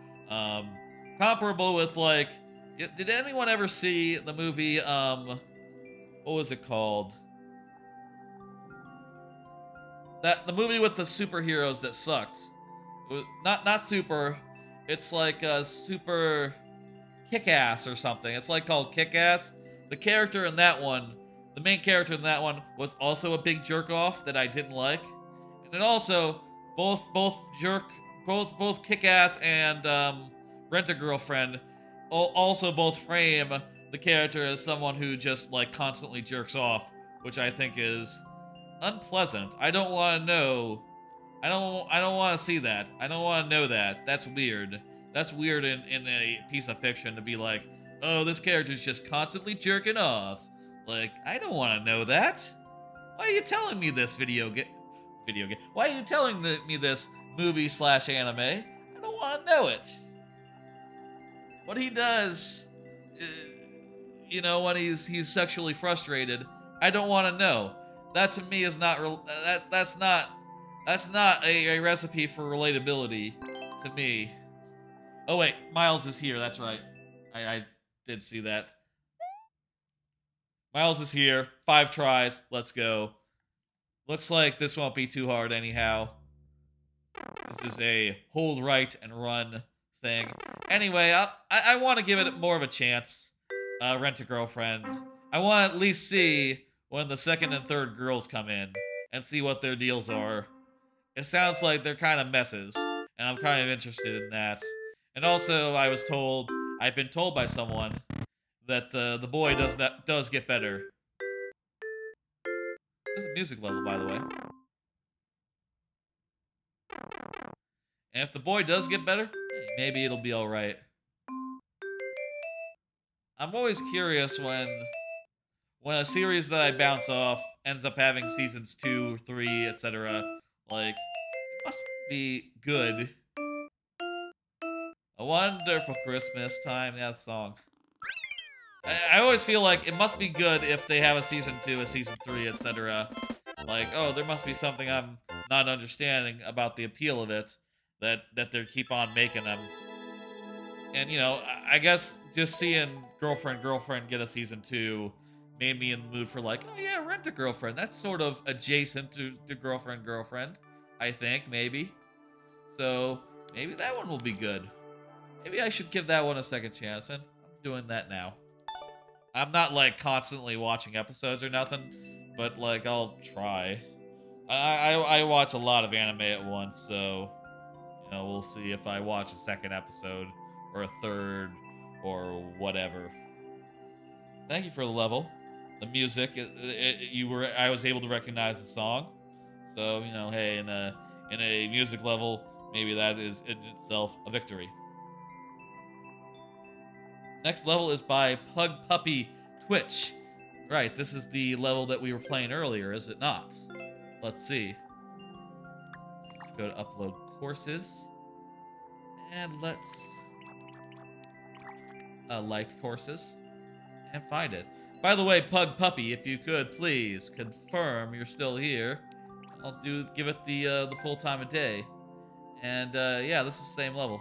Comparable with, like, did anyone ever see the movie, what was it called? The movie with the superheroes that sucked. It was not super. It's like Super Kick-Ass or something. It's like called Kick-Ass. The character in that one, the main character in that one, was also a big jerk-off that I didn't like. And then also, both Kick-Ass and Rent-A-Girlfriend also both frame the character as someone who just like constantly jerks off, which I think is unpleasant. I don't want to know. I don't want to see that. I don't want to know that. That's weird. That's weird in a piece of fiction to be like, oh, this character's just constantly jerking off. Like, I don't want to know that. Why are you telling me this video game? Why are you telling me this movie / anime? I don't want to know it. What he does, you know, when he's sexually frustrated, I don't want to know. That to me is not that's not a recipe for relatability to me. Oh wait, Miles is here. That's right. I did see that. Miles is here. 5 tries. Let's go. Looks like this won't be too hard anyhow. This is a hold right and run thing. Anyway, I want to give it more of a chance. Rent a Girlfriend. I want to at least see when the second and third girls come in and see what their deals are. It sounds like they're kind of messes, and I'm kind of interested in that. And also, I've been told by someone that the boy does get better. This is a music level, by the way. And if the boy does get better, maybe it'll be alright. I'm always curious when a series that I bounce off ends up having seasons 2, 3, etc. Like, it must be good. A Wonderful Christmas Time, that song. I always feel like it must be good if they have a season 2, a season 3, etc. Like, oh, there must be something I'm not understanding about the appeal of it that they keep on making them. And, you know, I guess just seeing Girlfriend get a season 2 made me in the mood for like, oh yeah, Rent a Girlfriend. That's sort of adjacent to Girlfriend, I think, maybe. So, maybe that one will be good. Maybe I should give that one a second chance, and I'm doing that now. I'm not, like, constantly watching episodes or nothing, but, like, I'll try. I watch a lot of anime at once, so, you know, we'll see if I watch a second episode or a third or whatever. Thank you for the level. The music, I was able to recognize the song. So, you know, hey, in a music level, maybe that is in itself a victory. Next level is by Pug Puppy Twitch. Right, this is the level that we were playing earlier, is it not? Let's see. Let's go to upload courses. And let's liked courses and find it. By the way, Pug Puppy, if you could please confirm you're still here. I'll give it the full time of day. And yeah, this is the same level.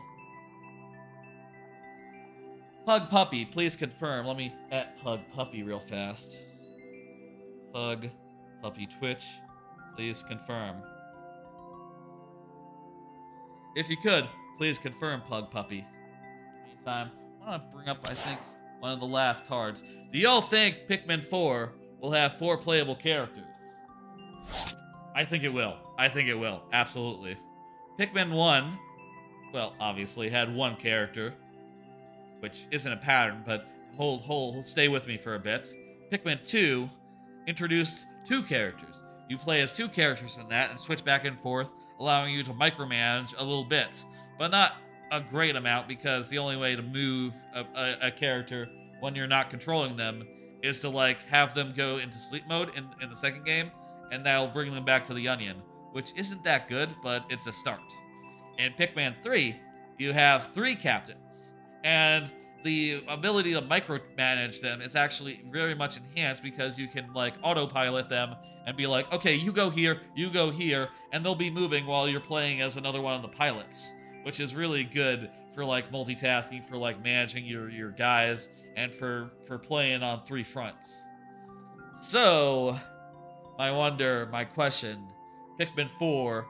Pug Puppy, please confirm. Let me at Pug Puppy real fast. Pug Puppy Twitch, please confirm. If you could, please confirm, Pug Puppy. Meantime, I want to bring up, I think, one of the last cards. Do y'all think Pikmin 4 will have 4 playable characters? I think it will. I think it will. Absolutely. Pikmin 1, well, obviously, had 1 character, which isn't a pattern, but stay with me for a bit. Pikmin 2 introduced 2 characters. You play as 2 characters in that and switch back and forth, allowing you to micromanage a little bit, but not a great amount, because the only way to move a character when you're not controlling them is to, like, have them go into sleep mode in the second game, and that'll bring them back to the onion, which isn't that good, but it's a start. In Pikmin 3, you have 3 captains, and the ability to micromanage them is actually very much enhanced, because you can, like, autopilot them and be like, okay, you go here, and they'll be moving while you're playing as another one of the pilots, which is really good for, like, multitasking, for, like, managing your guys, and for playing on 3 fronts. So, my question, Pikmin 4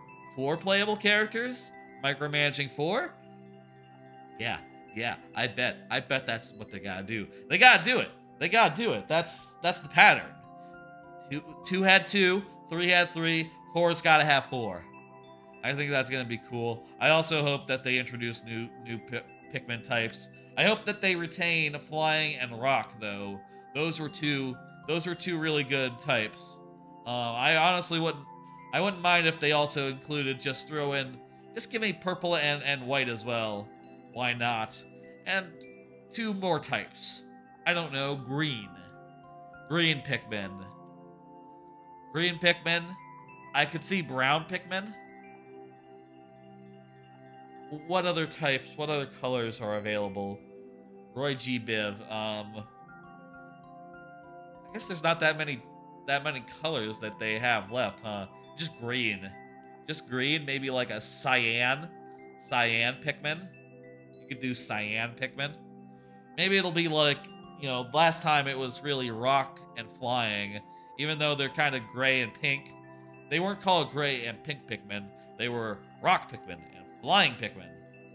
playable characters? Micromanaging 4? Yeah, I bet that's what they gotta do. They gotta do it. That's the pattern. 2 had 2, 3 had 3, 4's gotta have 4. I think that's gonna be cool. I also hope that they introduce new Pikmin types. I hope that they retain flying and rock, though. Those were two really good types. I honestly wouldn't mind if they also included just give me purple and white as well. Why not? And 2 more types. I don't know, green. Green Pikmin. Green Pikmin. I could see brown Pikmin. What other types, what other colors are available? Roy G. Biv. I guess there's not that many colors that they have left, huh? Just green. Just green, maybe like a cyan Pikmin. You could do cyan Pikmin. Maybe it'll be like, you know, last time it was really rock and flying. Even though they're kind of gray and pink. They weren't called gray and pink Pikmin. They were rock Pikmin and flying Pikmin.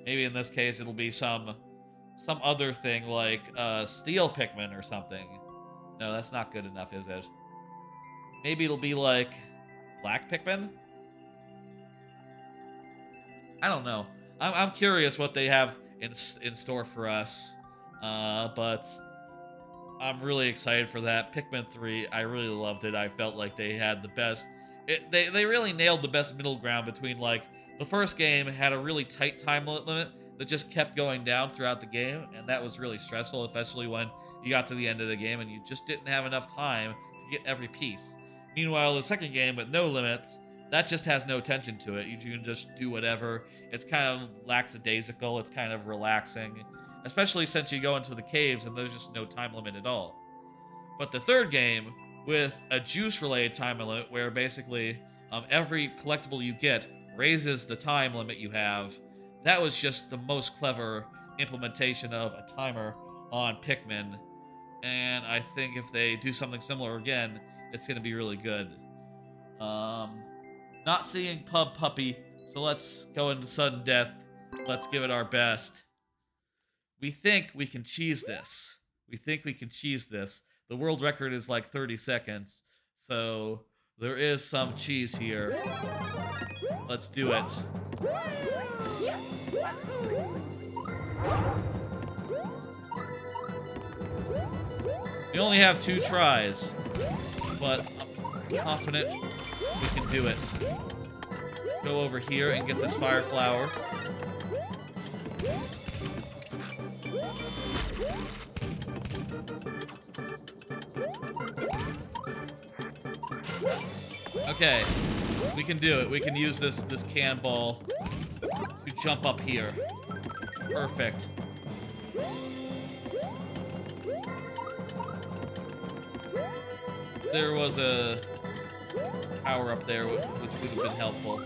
Maybe in this case it'll be some other thing like steel Pikmin or something. No, that's not good enough, is it? Maybe it'll be like black Pikmin? I don't know. I'm curious what they have in store for us. But I'm really excited for that. Pikmin 3, I really loved it. I felt like they had the best... They really nailed the best middle ground between, like, the first game had a really tight time limit that just kept going down throughout the game, and that was really stressful, especially when you got to the end of the game and you just didn't have enough time to get every piece. Meanwhile, the second game, with no limits, that just has no tension to it. You can just do whatever. It's kind of lackadaisical. It's kind of relaxing. Especially since you go into the caves and there's just no time limit at all. But the third game, with a juice-related time limit, where basically every collectible you get raises the time limit you have, that was just the most clever implementation of a timer on Pikmin. And I think if they do something similar again, it's going to be really good. Not seeing Pub Puppy, so let's go into sudden death. Let's give it our best. We think we can cheese this. We think we can cheese this. The world record is like 30 seconds, so there is some cheese here. Let's do it. We only have 2 tries, but I'm confident we can do it. Go over here and get this fire flower. Okay, we can do it. We can use this can ball to jump up here. Perfect. There was a tower up there, which would have been helpful.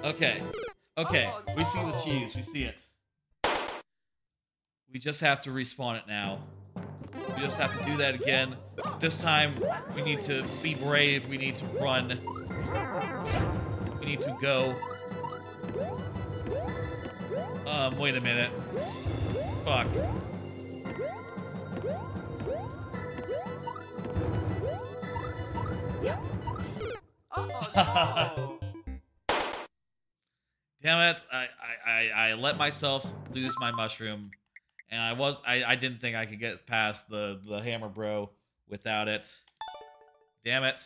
Okay. Okay, we see the cheese. We see it. We just have to respawn it now. We just have to do that again. This time, we need to be brave. We need to run. We need to go. Wait a minute. Fuck. Oh, no. Damn it. I let myself lose my mushroom. And I didn't think I could get past the hammer bro without it. Damn it.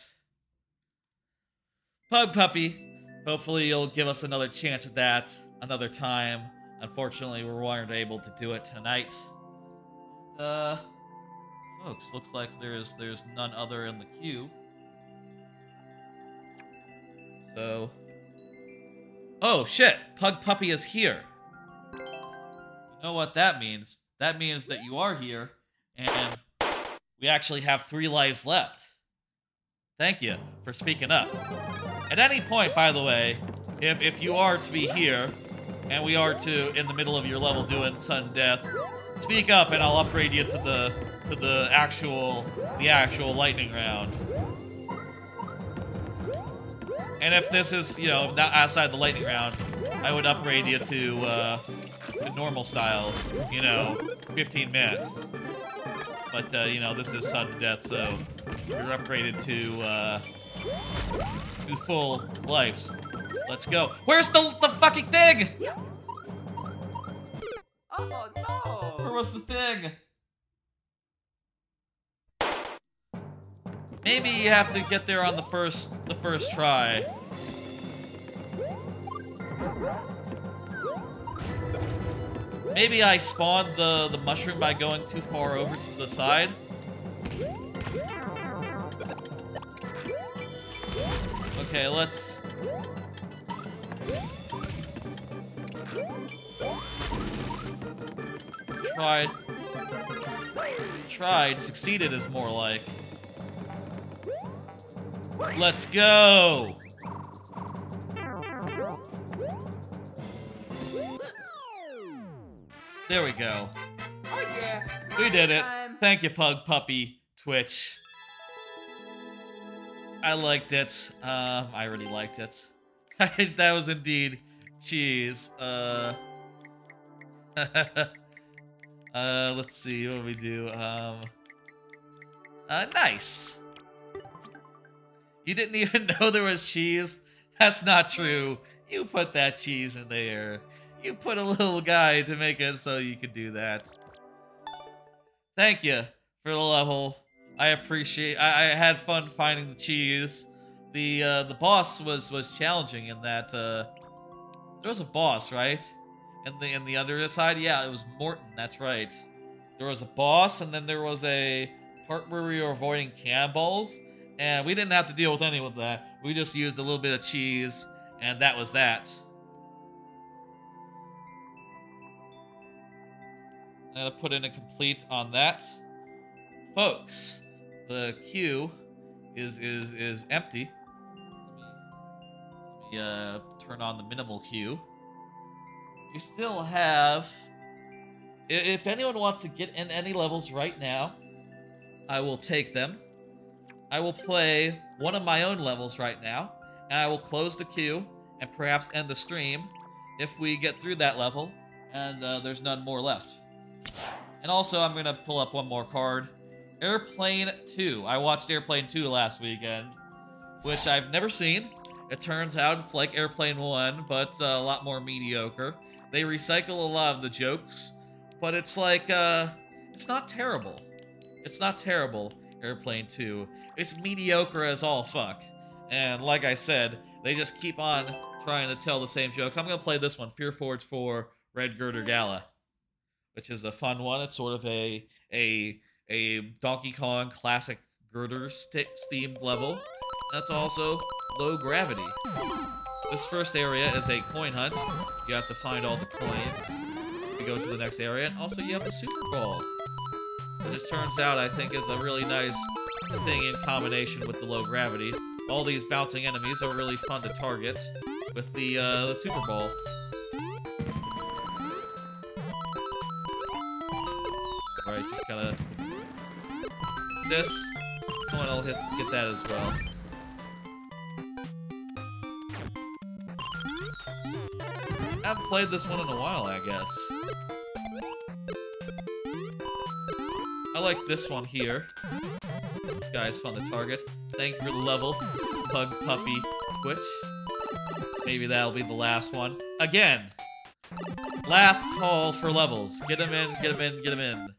Pug Puppy. Hopefully you'll give us another chance at that another time. Unfortunately, we weren't able to do it tonight. Folks, looks like there's none other in the queue. So... Oh, shit! Pug Puppy is here. You know what that means? That means that you are here, and we actually have 3 lives left. Thank you for speaking up. At any point, by the way, if you are to be here, and we are in the middle of your level doing sudden death, speak up and I'll upgrade you to the actual lightning round. And if this is, you know, not outside the lightning round, I would upgrade you to the normal style, you know, 15 minutes. But, you know, this is sudden death, so you're upgraded to full lives. Let's go. Where's the fucking thing? Oh Where no! was the thing? Maybe you have to get there on the first try. Maybe I spawned the mushroom by going too far over to the side. Okay, let's... Tried, succeeded is more like. Let's go! There we go. Oh yeah! We did it. Time. Thank you, Pug Puppy Twitch. I liked it. I really liked it. That was indeed cheese. Let's see, what do we do? Nice. You didn't even know there was cheese? That's not true. You put that cheese in there. You put a little guy to make it so you could do that. Thank you for the level. I appreciate. I had fun finding the cheese. The boss was challenging in that there was a boss, right? In the underside, yeah, it was Morton. That's right. There was a boss, and then there was a part where we were avoiding cannonballs, and we didn't have to deal with any of that. We just used a little bit of cheese, and that was that. I'm gonna put in a complete on that. Folks, the queue is empty. Let me turn on the minimal queue. You still have... If anyone wants to get in any levels right now, I will take them. I will play one of my own levels right now, and I will close the queue and perhaps end the stream if we get through that level and there's none more left. And also, I'm going to pull up one more card. Airplane 2. I watched Airplane 2 last weekend, which I've never seen. It turns out it's like Airplane 1, but a lot more mediocre. They recycle a lot of the jokes, but it's like, it's not terrible. It's not terrible, Airplane 2. It's mediocre as all fuck. And like I said, they just keep on trying to tell the same jokes. I'm going to play this one, Fear Forge 4 Red Girder Gala, which is a fun one. It's sort of a Donkey Kong classic girders themed level. That's also low gravity. This first area is a coin hunt. You have to find all the coins to go to the next area. And also you have the Super Ball, which it turns out I think is a really nice thing in combination with the low gravity. All these bouncing enemies are really fun to target with the Super Ball. Alright, just gotta... this. Someone will get that as well. I haven't played this one in a while, I guess. I like this one here. This guy's fun to target. Thank you for the level, Pug Puppy Twitch. Maybe that'll be the last one. Again! Last call for levels. Get them in, get them in, get them in.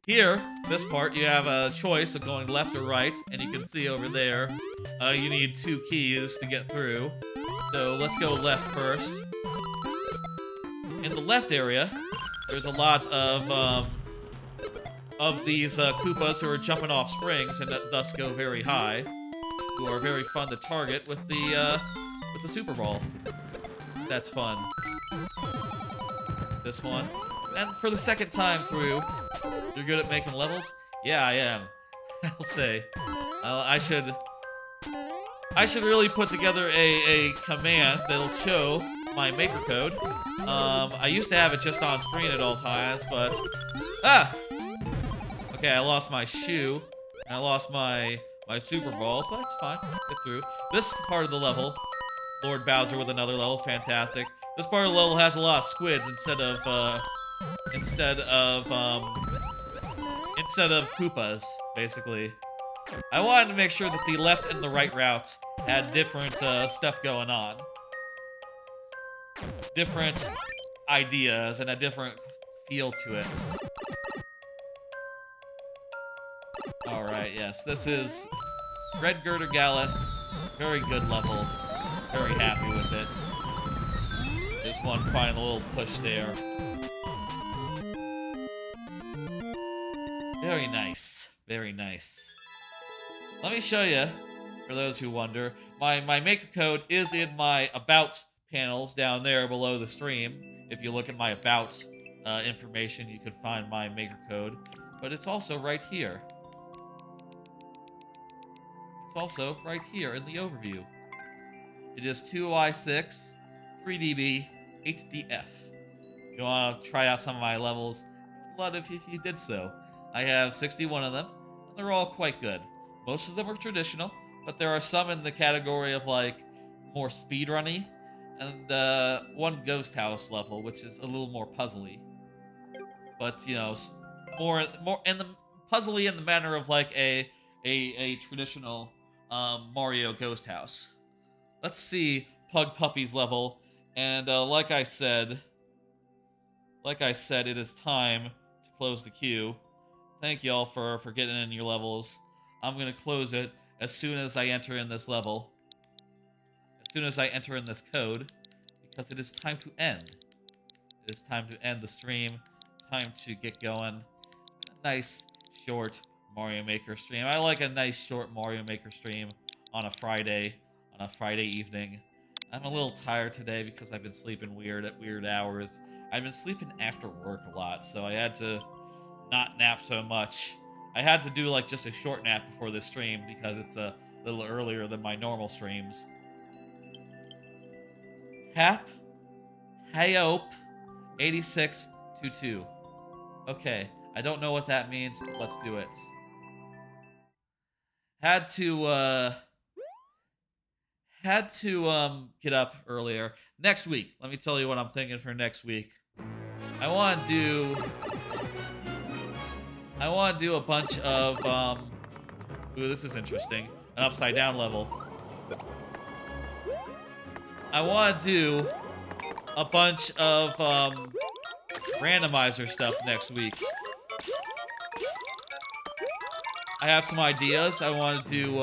Here, this part, you have a choice of going left or right, and you can see over there, you need 2 keys to get through. So let's go left first. In the left area, there's a lot of these Koopas who are jumping off springs and thus go very high, who are very fun to target with the Super Ball. That's fun. This one. And for the second time through, you're good at making levels? Yeah, I am. I'll say. I should really put together a command that'll show my maker code. I used to have it just on screen at all times, but... ah! Okay, I lost my shoe. And I lost my Super Ball, but it's fine. Get through. This part of the level, Lord Bowser with another level, fantastic. This part of the level has a lot of squids instead of Koopas, basically. I wanted to make sure that the left and the right routes had different stuff going on. Different ideas and a different feel to it. Alright, yes, this is Red Girder Gala. Very good level. Very happy with it. There's one final little push there. Very nice. Very nice. Let me show you, for those who wonder, my maker code is in my About panels down there below the stream. If you look at my About information, you can find my maker code. But it's also right here. It's also right here in the overview. It is 2Y6, 3DB, 8DF. If you want to try out some of my levels, I'd love if you did so. I have 61 of them, and they're all quite good. Most of them are traditional, but there are some in the category of, like, more speedrunny, and one Ghost House level, which is a little more puzzly. But, you know, more in the puzzly in the manner of, like, a traditional Mario Ghost House. Let's see Pug Puppy's level, and like I said, it is time to close the queue. Thank you all for getting in your levels. I'm gonna close it as soon as I enter in this level, as soon as I enter in this code, because it is time to end. It is time to end the stream. Time to get going. A nice short Mario Maker stream. I like a nice short Mario Maker stream on a Friday evening. I'm a little tired today because I've been sleeping weird at weird hours. I've been sleeping after work a lot, so I had to not nap so much. I had to do like just a short nap before this stream because it's a little earlier than my normal streams. Tap Tayope 8622. Okay, I don't know what that means, but let's do it. Had to get up earlier. Next week, let me tell you what I'm thinking for next week. I want to do a bunch of ooh, this is interesting. An upside down level. I want to do a bunch of randomizer stuff next week. I have some ideas. I want to do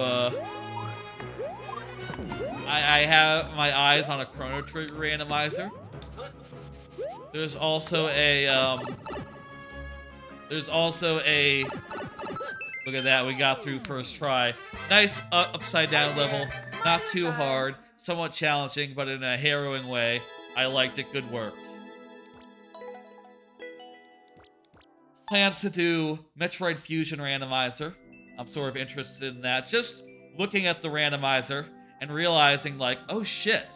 I have my eyes on a Chrono Trigger randomizer. There's also a look at that, we got through first try. Nice upside down level, not too hard, somewhat challenging, but in a harrowing way. I liked it, good work. Plans to do Metroid Fusion randomizer. I'm sort of interested in that. Just looking at the randomizer and realizing, like, oh shit,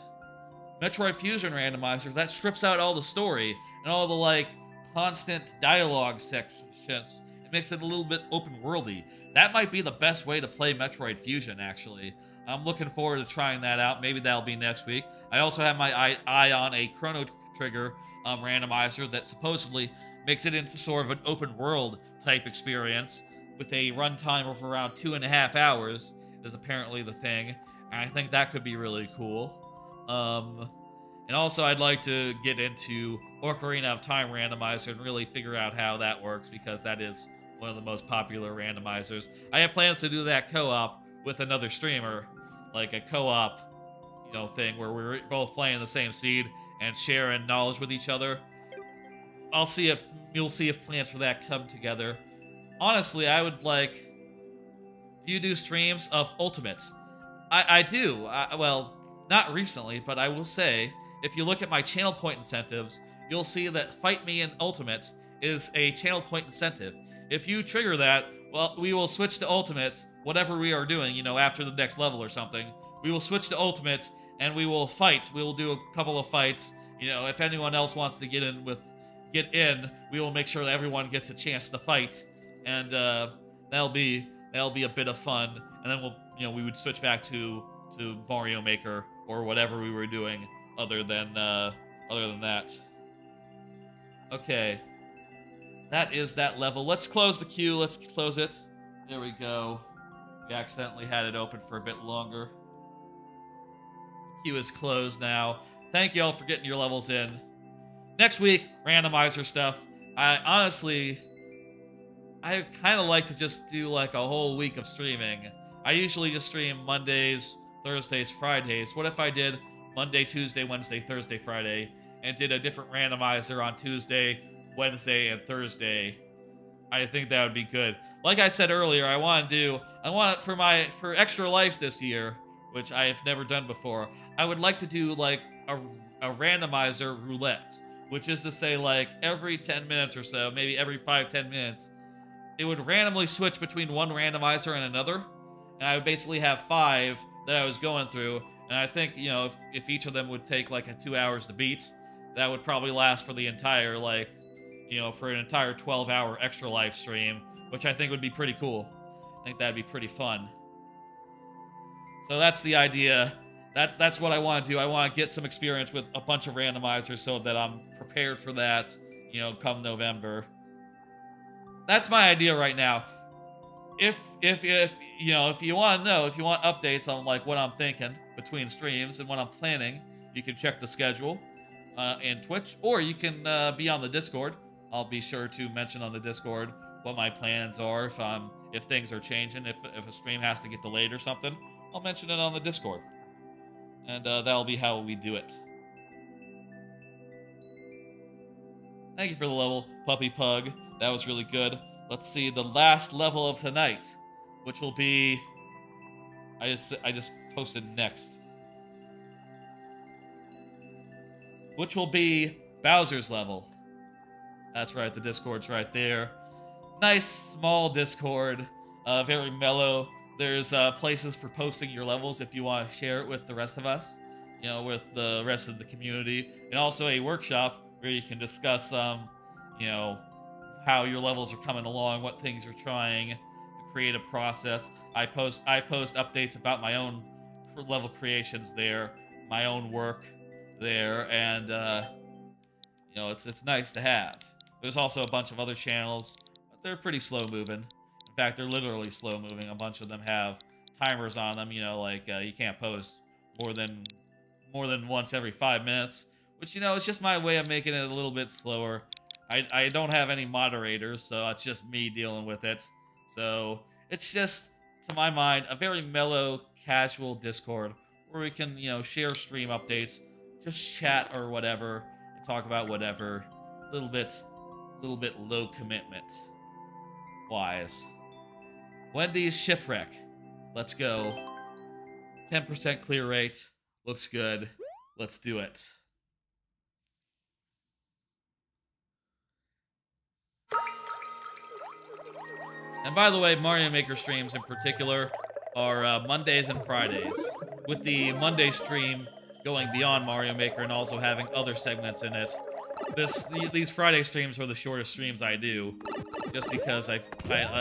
Metroid Fusion randomizer, that strips out all the story and all the, like, constant dialogue sections. It makes it a little bit open-worldy. That might be the best way to play Metroid Fusion, actually. I'm looking forward to trying that out. Maybe that'll be next week. I also have my eye on a Chrono Trigger randomizer that supposedly makes it into sort of an open-world type experience with a runtime of around 2.5 hours is apparently the thing. And I think that could be really cool. And also I'd like to get into Ocarina of Time randomizer and really figure out how that works, because that is one of the most popular randomizers. I have plans to do that co-op with another streamer, like a co-op, you know, thing where we're both playing the same seed and sharing knowledge with each other. You'll see if plans for that come together. Honestly, I would like... Do you do streams of Ultimate? I do. Well, not recently, but I will say, if you look at my channel point incentives, you'll see that Fight Me in Ultimate is a channel point incentive. If you trigger that, well, we will switch to Ultimate, whatever we are doing, you know, after the next level or something. We will switch to Ultimate, and we will fight. We will do a couple of fights. You know, if anyone else wants to get in, we will make sure that everyone gets a chance to fight. And that'll be a bit of fun. And then we would switch back to Mario Maker or whatever we were doing other than that. Okay, that is that level. Let's close the queue. Let's close it. There we go. We accidentally had it open for a bit longer. The queue is closed now. Thank you all for getting your levels in. Next week, randomizer stuff. I honestly, I kind of like to just do like a whole week of streaming. I usually just stream Mondays, Thursdays, Fridays. What if I did Monday, Tuesday, Wednesday, Thursday, Friday, and did a different randomizer on Tuesday, Wednesday, and Thursday? I think that would be good. Like I said earlier, I want for Extra Life this year, which I have never done before. I would like to do like a randomizer roulette, which is to say like every 10 minutes or so, maybe every 5-10 minutes, it would randomly switch between one randomizer and another, and I would basically have 5 that I was going through, and I think, you know, if each of them would take like a 2 hours to beat, that would probably last for the entire, like, you know, for an entire 12-hour Extra Life stream, which I think would be pretty cool. I think that'd be pretty fun. So that's the idea. That's what I want to do. I want to get some experience with a bunch of randomizers so that I'm prepared for that, you know, come November. That's my idea right now. If you know, if you want to know, if you want updates on like what I'm thinking between streams and what I'm planning, you can check the schedule in Twitch, or you can be on the Discord. I'll be sure to mention on the Discord what my plans are if things are changing, if a stream has to get delayed or something. I'll mention it on the Discord, and that'll be how we do it. Thank you for the level, Puppy Pug. That was really good. Let's see the last level of tonight, which will be. I just posted next, which will be Bowser's level. That's right, the Discord's right there. Nice, small Discord, very mellow. There's places for posting your levels if you want to share it with the rest of us, you know, with the rest of the community. And also a workshop where you can discuss, you know, how your levels are coming along, what things you're trying, the creative process. I post updates about my own level creations there, my own work there, and, you know, it's nice to have. There's also a bunch of other channels, but they're pretty slow moving. In fact, they're literally slow moving. A bunch of them have timers on them, you know, like you can't post more than once every 5 minutes, which, you know, it's just my way of making it a little bit slower. I don't have any moderators, so it's just me dealing with it. So it's just, to my mind, a very mellow, casual Discord where we can, you know, share stream updates, just chat or whatever, and talk about whatever. A little bit low commitment wise. Wendy's Shipwreck. Let's go. 10% clear rate. Looks good. Let's do it. And by the way, Mario Maker streams in particular are Mondays and Fridays, with the Monday stream going beyond Mario Maker and also having other segments in it. These Friday streams are the shortest streams I do, just because I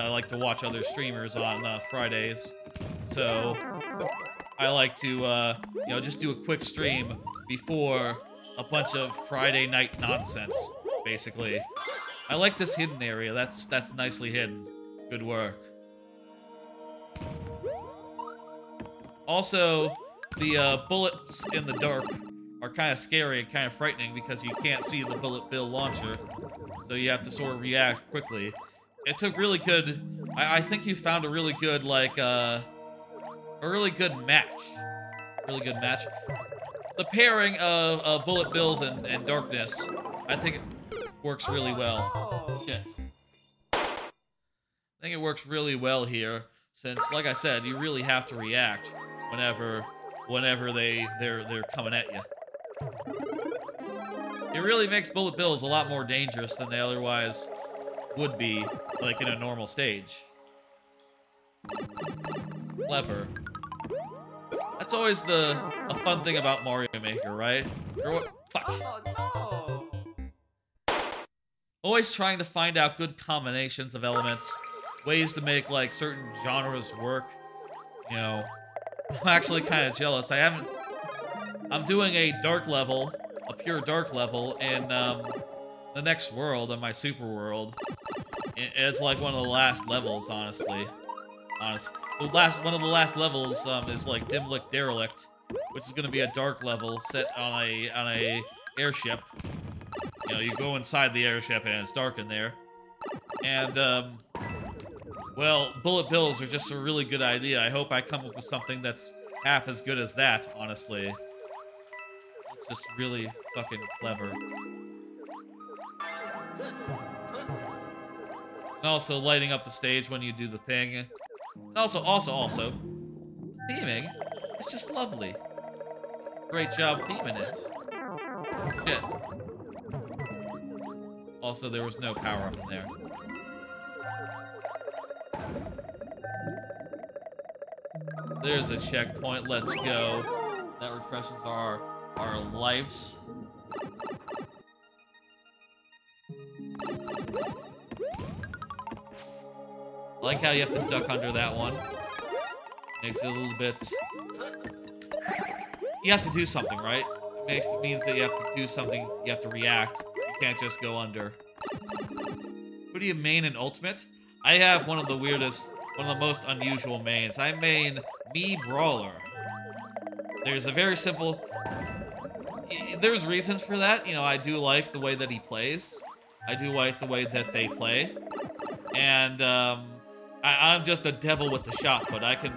like to watch other streamers on Fridays. So I like to you know, just do a quick stream before a bunch of Friday night nonsense, basically. I like this hidden area. That's nicely hidden. Good work. Also, the bullets in the dark are kind of scary and kind of frightening because you can't see the bullet bill launcher, so you have to sort of react quickly. It's a really good. I think you found a really good, like, a really good match. Really good match. The pairing of bullet bills and darkness, I think it works really well. Shit. I think it works really well here, since, like I said, you really have to react whenever they're coming at you. It really makes bullet bills a lot more dangerous than they otherwise would be, like in a normal stage. Clever. That's always a fun thing about Mario Maker, right? Fuck. Oh, no. Always trying to find out good combinations of elements, ways to make like certain genres work. You know, I'm actually kind of jealous. I'm doing a dark level, a pure dark level in the next world, in my super world. It's like one of the last levels, honestly. One of the last levels is like Dimlick Derelict, which is going to be a dark level set on a airship. You know, you go inside the airship and it's dark in there. And, well, bullet bills are just a really good idea. I hope I come up with something that's half as good as that, honestly. It's just really fucking clever. And also lighting up the stage when you do the thing. And also, theming is just lovely. Great job theming it. Shit. Also, there was no power up in there. There's a checkpoint. Let's go. That refreshes our lives. I like how you have to duck under that one. Makes it a little bit... You have to do something, right? It means that you have to do something. You have to react. You can't just go under. Who do you main in Ultimate? I have one of the weirdest, one of the most unusual mains. I main Mii Brawler. There's a very simple... There's reasons for that. You know, I do like the way that he plays. I do like the way that they play. And, I'm just a devil with the shot put. I can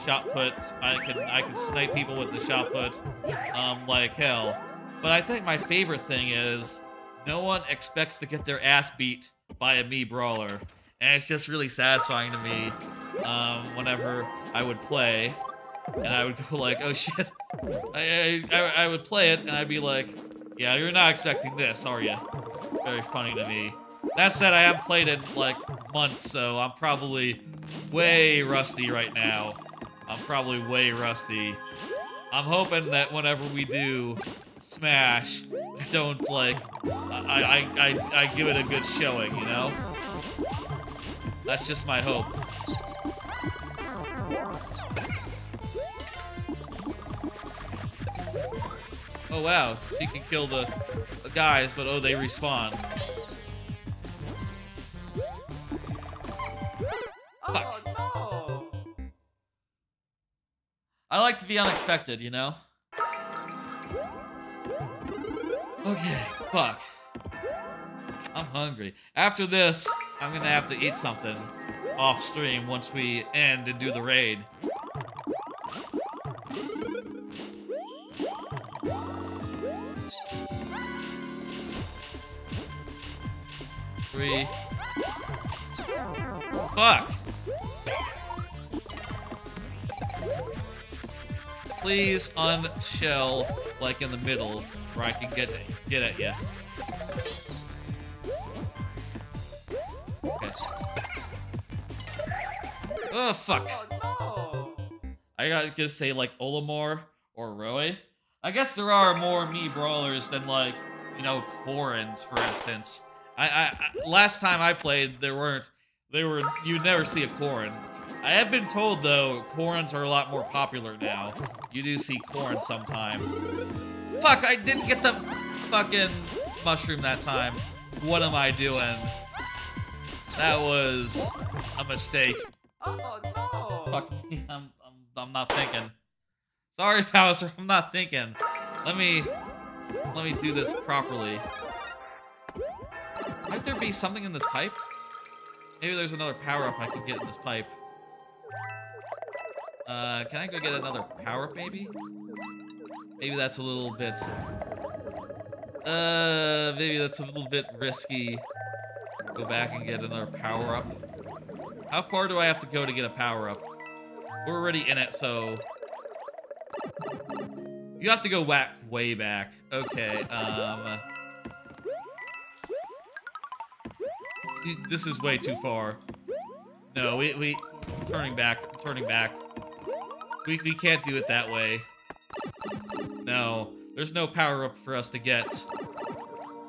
shot put. I can snipe people with the shot put, like hell. But I think my favorite thing is no one expects to get their ass beat by a Mii Brawler, and it's just really satisfying to me. Whenever I would play, and I would go like, oh shit, I would play it, and I'd be like, yeah, you're not expecting this, are you? Very funny to me. That said, I haven't played in, like, months, so I'm probably way rusty right now. I'm probably way rusty. I'm hoping that whenever we do Smash, I don't, like, I give it a good showing, you know? That's just my hope. Oh, wow. She can kill the guys, but, oh, they respawn. Oh, no. I like to be unexpected, you know? Okay, fuck. I'm hungry. After this, I'm gonna have to eat something off stream once we end and do the raid. Three. Fuck. Please unshell, like, in the middle, where I can get at you. Okay. Oh, fuck. Oh, no. I gotta say, like, Olimar or Roy. I guess there are more Mii Brawlers than, like, you know, Corins, for instance. Last time I played, you'd never see a Corin. I have been told, though, Corins are a lot more popular now. You do see Corins sometime. Fuck, I didn't get the fucking mushroom that time. What am I doing? That was a mistake. Oh, no. Fuck me, I'm not thinking. Sorry, Bowser, I'm not thinking. Let me do this properly. Might there be something in this pipe? Maybe there's another power-up I can get in this pipe. Can I go get another power-up, maybe? Maybe that's a little bit... maybe that's a little bit risky. Go back and get another power-up. How far do I have to go to get a power-up? We're already in it, so... You have to go way back. Okay, This is way too far. No, we turning back. We can't do it that way. No, there's no power up for us to get.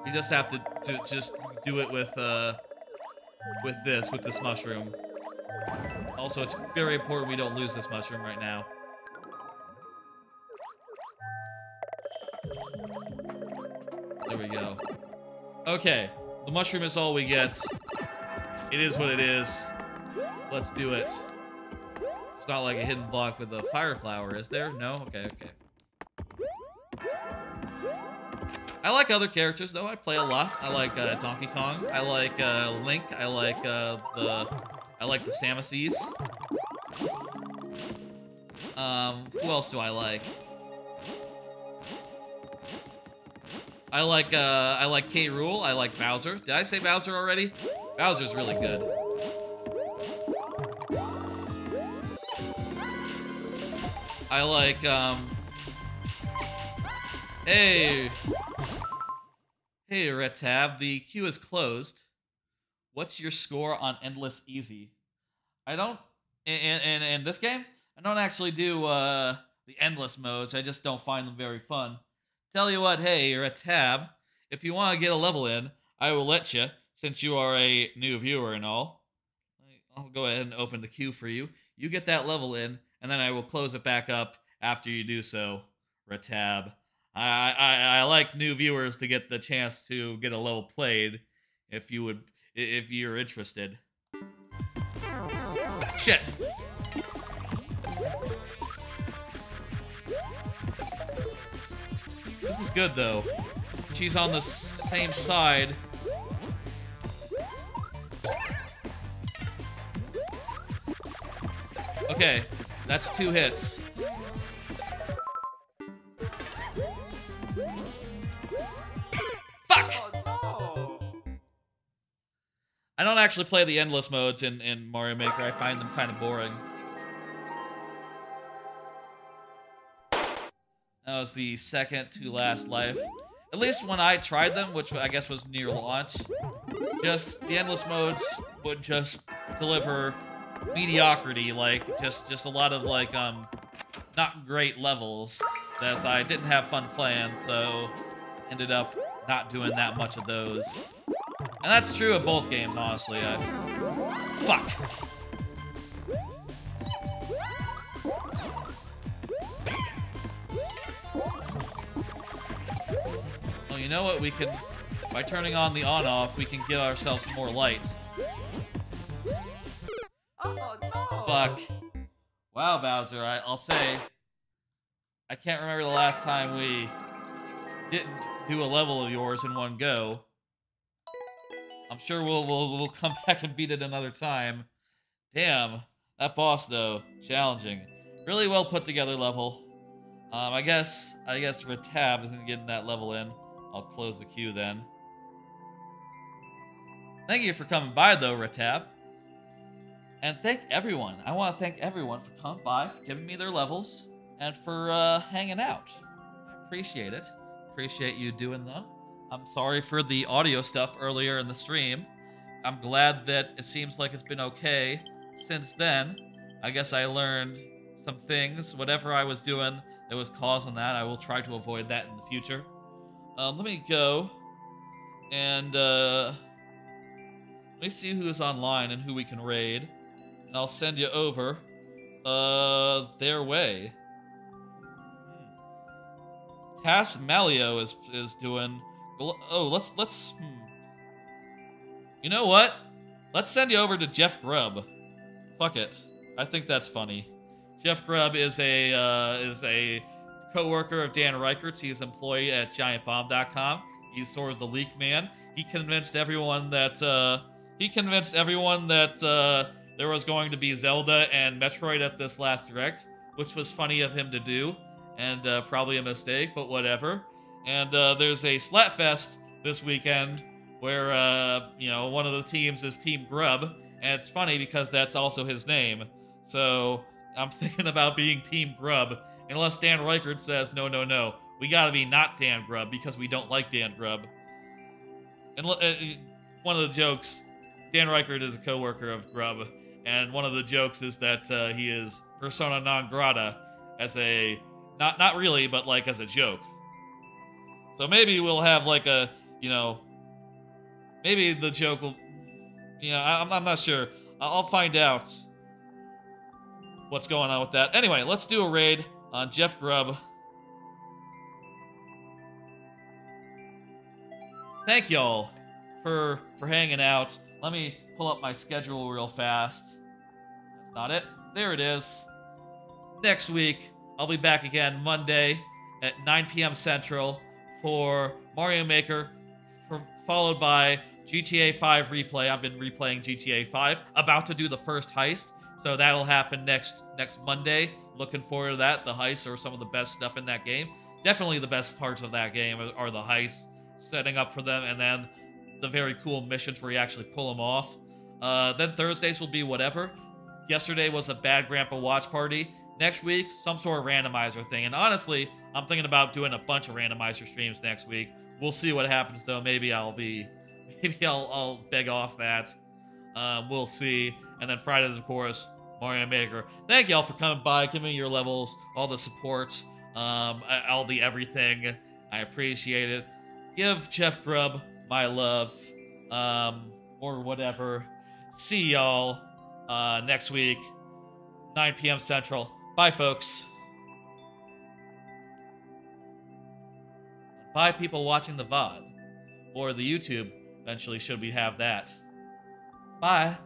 We just have to just do it with this mushroom. Also, it's very important we don't lose this mushroom right now. There we go. Okay, the mushroom is all we get. It is what it is. Let's do it. It's not like a hidden block with a fire flower, is there? No? Okay, okay. I like other characters though. I play a lot. I like Donkey Kong. I like Link. I like the Samuses. Who else do I like? I like K. Rool. I like Bowser. Did I say Bowser already? Bowser's really good. I like Hey, Red Tab. The queue is closed. What's your score on Endless Easy? I don't in this game. I don't actually do the endless modes. I just don't find them very fun. Tell you what, hey, you're a tab. If you want to get a level in, I will let you, since you are a new viewer and all. I'll go ahead and open the queue for you. You get that level in, and then I will close it back up after you do so, Retab. I like new viewers to get the chance to get a level played, if you're interested. Shit. This is good, though. She's on the same side. Okay, that's 2 hits. Fuck! Oh, no! I don't actually play the endless modes in Mario Maker. I find them kind of boring. That was the second to last life. At least when I tried them, which I guess was near launch, just the endless modes would just deliver mediocrity, like just a lot of like not great levels that I didn't have fun playing, so ended up not doing that much of those. And that's true of both games, honestly. Fuck. Well, you know what? We can, by turning on the on-off, we can get ourselves more light. Oh, no! Fuck. Wow, Bowser, I'll say, I can't remember the last time we didn't do a level of yours in one go. I'm sure we'll come back and beat it another time. Damn, that boss though, challenging. Really well put together level. I guess Retab isn't getting that level in. I'll close the queue then. Thank you for coming by though, Retab. And thank everyone. I want to thank everyone for coming by, for giving me their levels, and for hanging out. I appreciate it. Appreciate you doing them. I'm sorry for the audio stuff earlier in the stream. I'm glad that it seems like it's been okay since then. I guess I learned some things. Whatever I was doing that was causing that, I will try to avoid that in the future. Let me go and let me see who's online and who we can raid. And I'll send you over their way. Tass Malio is doing. Oh, let's. You know what? Let's send you over to Jeff Grubb. Fuck it. I think that's funny. Jeff Grubb is a co-worker of Dan Reichert's. He's an employee at GiantBomb.com. He's sort of the leak man. He convinced everyone that there was going to be Zelda and Metroid at this last Direct, which was funny of him to do, and probably a mistake, but whatever. And there's a Splatfest this weekend where, one of the teams is Team Grub, and it's funny because that's also his name. So I'm thinking about being Team Grub, unless Dan Reichert says, no, we gotta be not Dan Grub because we don't like Dan Grub. And one of the jokes, Dan Reichert is a co-worker of Grub, and one of the jokes is that he is persona non grata as a, not really, but like as a joke. So maybe we'll have like a, maybe the joke will, I'm not sure. I'll find out what's going on with that. Anyway, let's do a raid on Jeff Grubb. Thank y'all for hanging out. Let me pull up my schedule real fast. That's not it. There it is. Next week, I'll be back again Monday at 9 p.m. Central for Mario Maker, followed by GTA 5 replay. I've been replaying GTA 5. About to do the first heist, so that'll happen next Monday. Looking forward to that. The heists are some of the best stuff in that game. Definitely the best parts of that game are the heists, setting up for them, and then the very cool missions where you actually pull them off. Then Thursdays will be whatever. Yesterday was a Bad Grandpa watch party. Next week, some sort of randomizer thing. And honestly, I'm thinking about doing a bunch of randomizer streams next week. We'll see what happens though. Maybe I'll beg off that. We'll see. And then Fridays, of course, Mario Maker. Thank y'all for coming by, giving me your levels, all the support, all the everything. I appreciate it. Give Jeff Grubb my love, or whatever. See y'all next week, 9 p.m. Central. Bye, folks. Bye, people watching the VOD. Or the YouTube, eventually, should we have that. Bye.